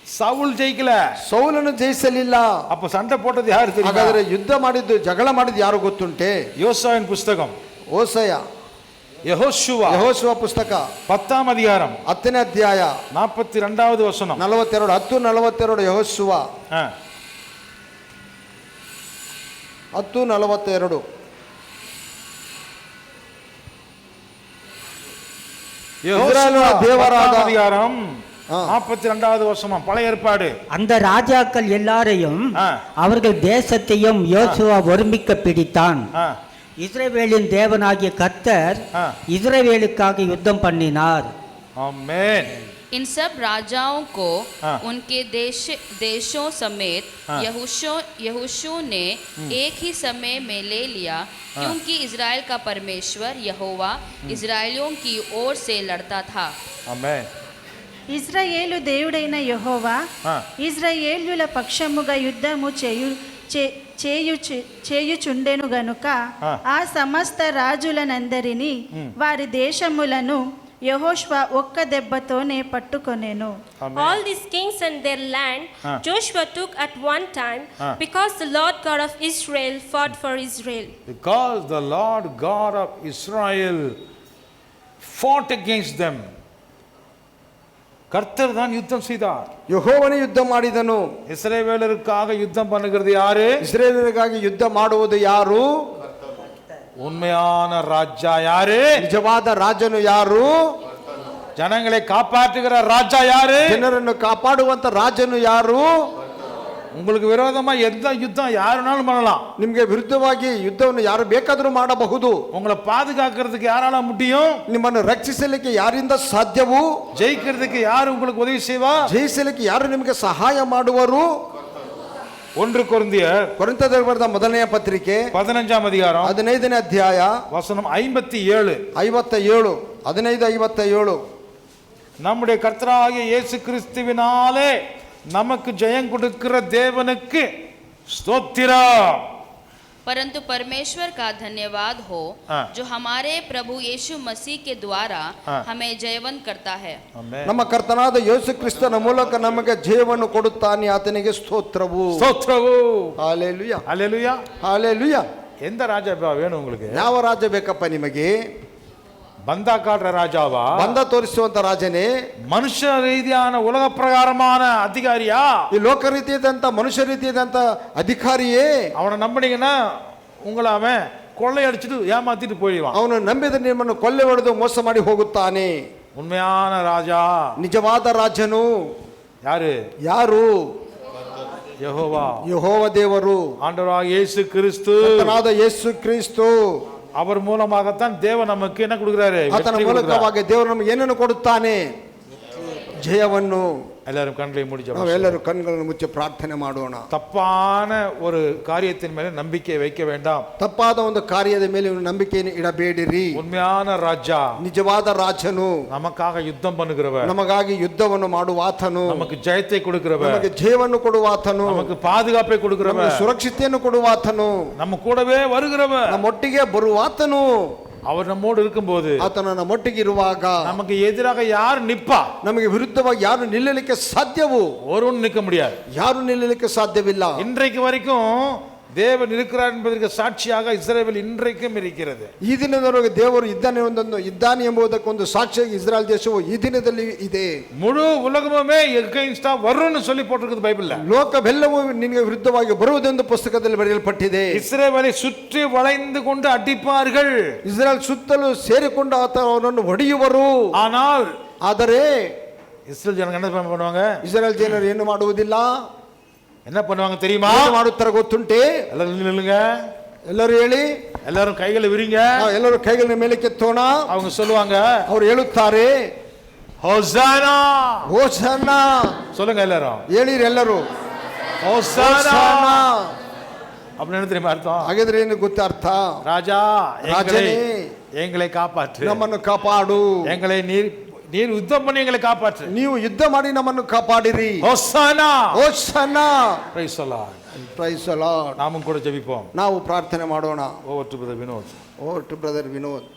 சவுல் ஜெயிக்கல. ಸೌಲನು ಜಯಿಸಲಿಲ್ಲ. அப்ப சண்டை போட்டது யாரு தெரியுமா? ಹಾಗಾದ್ರೆ ಯುದ್ಧ ಮಾಡಿದ್ದು ಜಗಳ ಮಾಡಿದ್ದು ಯಾರು ಗೊತ್ತುಂಟೆ? யோசுவாவின் புஸ்தகம் ಓಸಯ, யெகோஷுவா ಯೆಹೋಶುವ ಪುಸ್ತಕ 10ஆம் அதிகாரம் 10ನೇ ಅಧ್ಯಾಯ 42வது வசனம். 42 10:42 ಯೆಹೋಶುವ 10:42. யெகோஷுவா தேவராஜா. 10ஆம் அதிகாரம் 42வது வசனம், பழைய ஏற்பாடு. அந்த ராஜாக்கள் எல்லாரையும் ஆ. அவர்கள் தேசத்தையும் யோசுவா ஒருமிக்க பிடித்தான். ஆ, இஸ்ரவேலின் தேவனாகிய கர்த்தர் ஆ. இஸ்ரவேலுக்காக யுத்தம் பண்ணினார். ஆமென். इन सब राजाओं को हाँ। उनके देशों समेत हाँ। यहोशू ने एक ही समय में ले लिया, क्योंकि इज़राइल का परमेश्वर यहोवा इज़राइलियों की ओर से लड़ता था। ஆமென். ఇజ్రాయేలు దేవుడైన యెహోవా ఆ. ఇజ్రాయేలుల పక్షముగా యుద్ధము చేయుచుండెను గనుక ఆ. ఆ సమస్త రాజులనందరినీ వారి దేశములను యెహోషువ ఒక్క దెబ్బతోనే పట్టుకొనెను. All these kings and their land Ah. Joshua took at one time, Ah. because the Lord God of Israel fought for Israel. Because the Lord God of Israel fought against them. கர்த்தர் தான் யுத்தம் செய்தார். ಯೆಹೋವನೇ ಯುದ್ಧ ಮಾಡಿದನು. இஸ்ரவேலருக்காக யுத்தம் பண்ணுகிறது யாரு? ಇಸ್ರೇಲರಿಗಾಗಿ ಯುದ್ಧ ಮಾಡುವುದು ಯಾರು? உண்மையான ராஜா யாரு? ನಿಜವಾದ ರಾಜನು ಯಾರು? ஜனங்களை காப்பாற்றுகிற ராஜா யாரு? ಜನರನ್ನು ಕಾಪಾಡುವಂತ ರಾಜನು ಯಾರು? உங்களுக்கு விரோதமா எந்த யுத்தம் யாருனாலும் பண்ணலாம். ನಿಮಗೆ ವಿರುದ್ಧವಾಗಿ ಯುದ್ಧವನ್ನು ಯಾರು ಬೇಕಾದರೂ ಮಾಡಬಹುದು. உங்களை பாதுகாக்கிறதுக்கு யாரால முடியும்? ನಿಮ್ಮನ್ನು ರಕ್ಷಿಸಲಿಕ್ಕೆ ಯಾರಿಂದ ಸಾಧ್ಯವು? ஜெயிக்கிறதுக்கு யாரு உங்களுக்கு உதவி செய்வா? ಜಯಿಸಲಿಕ್ಕೆ ಯಾರು ನಿಮಗೆ ಸಹಾಯ ಮಾಡುವರು? 1 கொரிந்தியர் ಕೊರಿಂಥದವರಿಗೆ ಬರೆದ ಮೊದಲನೆಯ ಪತ್ರಿಕೆ 15ஆம் அதிகாரம் 15ನೇ ಅಧ್ಯಾಯ வசனம் 57. 57 15:57. நம்முடைய கர்த்தராகிய இயேசு கிறிஸ்துவினாலே நமக்கு ஜெயம் கொடுக்கிற தேவனுக்கு ஸ்தோத்திரம். परंतु परमेश्वर का धन्यवाद हो, हाँ। जो हमारे प्रभु यीशु मसीह के द्वारा हाँ। हमें जयवंत करता है। ಆಮೆನ್. ನಮ್ಮ ಕರ್ತನಾದ ಯೇಸು ಕ್ರಿಸ್ತನ ಮೂಲಕ ನಮಗೆ ಜಯವನ್ನು ಕೊಡುತ್ತಾನೆ. ಆತನಿಗೆ ಸ್ತೋತ್ರವು. ஸ்தோத்திரவு. ಹಾಲೆಲೂಯಾ, அல்லேலூயா. ಹಾಲೆಲೂಯಾ. எந்த ராஜா வேணும் உங்களுக்கு? ಯಾವ ರಾಜ ಬೇಕಪ್ಪ ನಿಮಗೆ? பந்தா காட்டுற ராஜாவா? ಬಂದ ತೋರಿಸುವಂತ ರಾಜನೇ? மனுஷ ரீதியான உலக பிரகாரமான அதிகாரியா? ಈ ಲೋಕ ರೀತಿಯಾದಂತ ಮನುಷ್ಯ ರೀತಿಯಾದಂತ ಅಧಿಕಾರಿಯೇ? அவனை நம்பினீங்கன்னா உங்களை அவன் கொள்ளையடிச்சிட்டு ஏமாத்திட்டு போயிடுவான். ಅವನು ನಂಬಿದ ನಿಮ್ಮನ್ನು ಕೊಲ್ಲೆ ಹೊಡೆದು ಮೋಸ ಮಾಡಿ ಹೋಗುತ್ತಾನೆ. உண்மையான ராஜா ನಿಜವಾದ ರಾಜನು யாரு? ಯಾರು? யெகோவா, ಯೆಹೋವ ದೇವರು, ஆண்டவராகிய இயேசு கிறிஸ்து. ಕರ್ತನಾದ ಯೇಸು ಕ್ರಿಸ್ತು. அவர் மூலமாகத்தான் தேவன் நமக்கு என்ன கொடுக்கிறாரு? ಆತನ வெற்றி கொடுக்கிறார். ಮೂಲಕವಾಗಿ ದೇವರು ನಮಗೆ ಏನನ್ನು ಕೊಡುತ್ತಾನೆ? ಜಯವನ್ನು. எல்லாரும் கண்களை மூடி ஜெபம் ನಾವೆಲ್ಲರೂ ಕಣ್ಗಳನ್ನು ಮುಚ್ಚಿ ಪ್ರಾರ್ಥನೆ ಮಾಡೋಣ. தப்பான ஒரு காரியத்தின் மேல நம்பிக்கை வைக்க வேண்டாம். ತಪ್ಪಾದ ಒಂದು ಕಾರ್ಯದ ಮೇಲೆ ನೀವು ನಂಬಿಕೆಯನ್ನು ಇಡಬೇಡಿರಿ. உண்மையான ராஜா, ನಿಜವಾದ ರಾಜನು, நமக்காக யுத்தம் பண்ணுகிறவர், ನಮಗಾಗಿ ಯುದ್ಧವನ್ನು ಮಾಡುವಾತನು, நமக்கு ஜெயத்தை கொடுக்கிறவர், ನಮಗೆ ಜಯವನ್ನು ಕೊಡುವಾತನು, நமக்கு பாதுகாப்பை ನಮಗೆ கொடுக்கிறவர், ಸುರಕ್ಷತೆಯನ್ನು ಕೊಡುವಾತನು, நம்ம கூடவே வருகிறவர். ನಮ್ಮೊಟ್ಟಿಗೆ ಬರುವಾತನು. அவர் நம்மோடு இருக்கும்போது, ಆತನ ನಮ್ಮೊಟ್ಟಿಗೆ ಇರುವಾಗ நமக்கு எதிராக யார் நிப்பா? ನಮಗೆ ವಿರುದ್ಧವಾಗಿ ಯಾರು ನಿಲ್ಲಲಿಕ್ಕೆ ಸಾಧ್ಯವು? ஒருவன் நிற்க முடியாது. ಯಾರು ನಿಲ್ಲಲಿಕ್ಕೆ ಸಾಧ್ಯವಿಲ್ಲ. இன்றைக்கு வரைக்கும் தேவன் இருக்கிறார் என்பதற்கு சாட்சியாக இஸ்ரவேல் இன்றைக்கும் இருக்கிறது. ಈ ದಿನದವರೆಗೆ ದೇವರು ಇದ್ದಾನೆ ಎಂಬುದಕ್ಕೊಂದು ಸಾಕ್ಷಿಯಾಗಿ ಇಸ್ರಾಯೇಲ್ ದೇಶವು ಈ ದಿನದಲ್ಲಿ ಇದೆ. முழு உலகமுமே எகைன்ஸ்டா வரும்னு சொல்லி போட்டிருக்குது பைபிள்ல. ಲೋಕವೆಲ್ಲವೂ ನಿನಗೆ ವಿರುದ್ಧವಾಗಿ ಬರುವುದೆಂದು ಪುಸ್ತಕದಲ್ಲಿ ಬರೆಯಲ್ಪಟ್ಟಿದೆ. இஸ்ரவேலை சுற்றி வளைந்து கொண்டு அடிப்பார்கள். ಇಸ್ರಾಯೇಲ್ ಸುತ್ತಲೂ ಸೇರಿಕೊಂಡು ಅವರನ್ನು ಹೊಡೆಯುವರು. ಆದರೆ இஸ்ரேல் ஜனங்க என்ன பண்ணுவாங்க? ಇಸ್ರಾಯೇಲ್ ಜನರು ಏನು ಮಾಡುವುದಿಲ್ಲ. என்ன பண்ணுவாங்க தெரியுமா? ಏನು ಮಾಡುತ್ತಾರೆ ಗೊತ್ತುಂಟೆ? எல்லாரும் நில்லுங்க, ಎಲ್ಲರೂ ಹೇಳಿ, எல்லாரும் கைகளை விரிங்க. ಎಲ್ಲರೂ ಕೈಗಳನ್ನ ಮೇಲೆ ಕೆತ್ತೋಣ. அவங்க சொல்லுவாங்க, ಅವರು ಹೇಳುತ್ತಾರೆ, ஹோசானா. ಹೋಸನ್ನ. சொல்லுங்க எல்லாரும், ಹೇಳಿರಿ ಎಲ್ಲರೂ, ஹோசானா. ಹೋಸನ್ನ. அப்படின்னு என்ன தெரியுமா அர்த்தம்? ಹಾಗಾದ್ರೆ ಏನು ಗೊತ್ತ ಅರ್ಥ? ராஜா, ராஜனே, எங்களை காப்பாற்று, ನಮ್ಮನ್ನು ಕಾಪಾಡು, எங்களை நீர் யுத்தம் பண்ணி எங்களை காப்பாற்று, ನೀವು ಯುದ್ಧ ಮಾಡಿ ನಮ್ಮನ್ನು ಕಾಪಾಡಿರಿ. Hosanna. Hosanna. Praise the lord. Praise the lord. நாமும் கூட ஜெபிப்போம். ನಾವು ಪ್ರಾರ್ಥನೆ ಮಾಡೋಣ. Over to brother Vinod. Over to brother Vinod.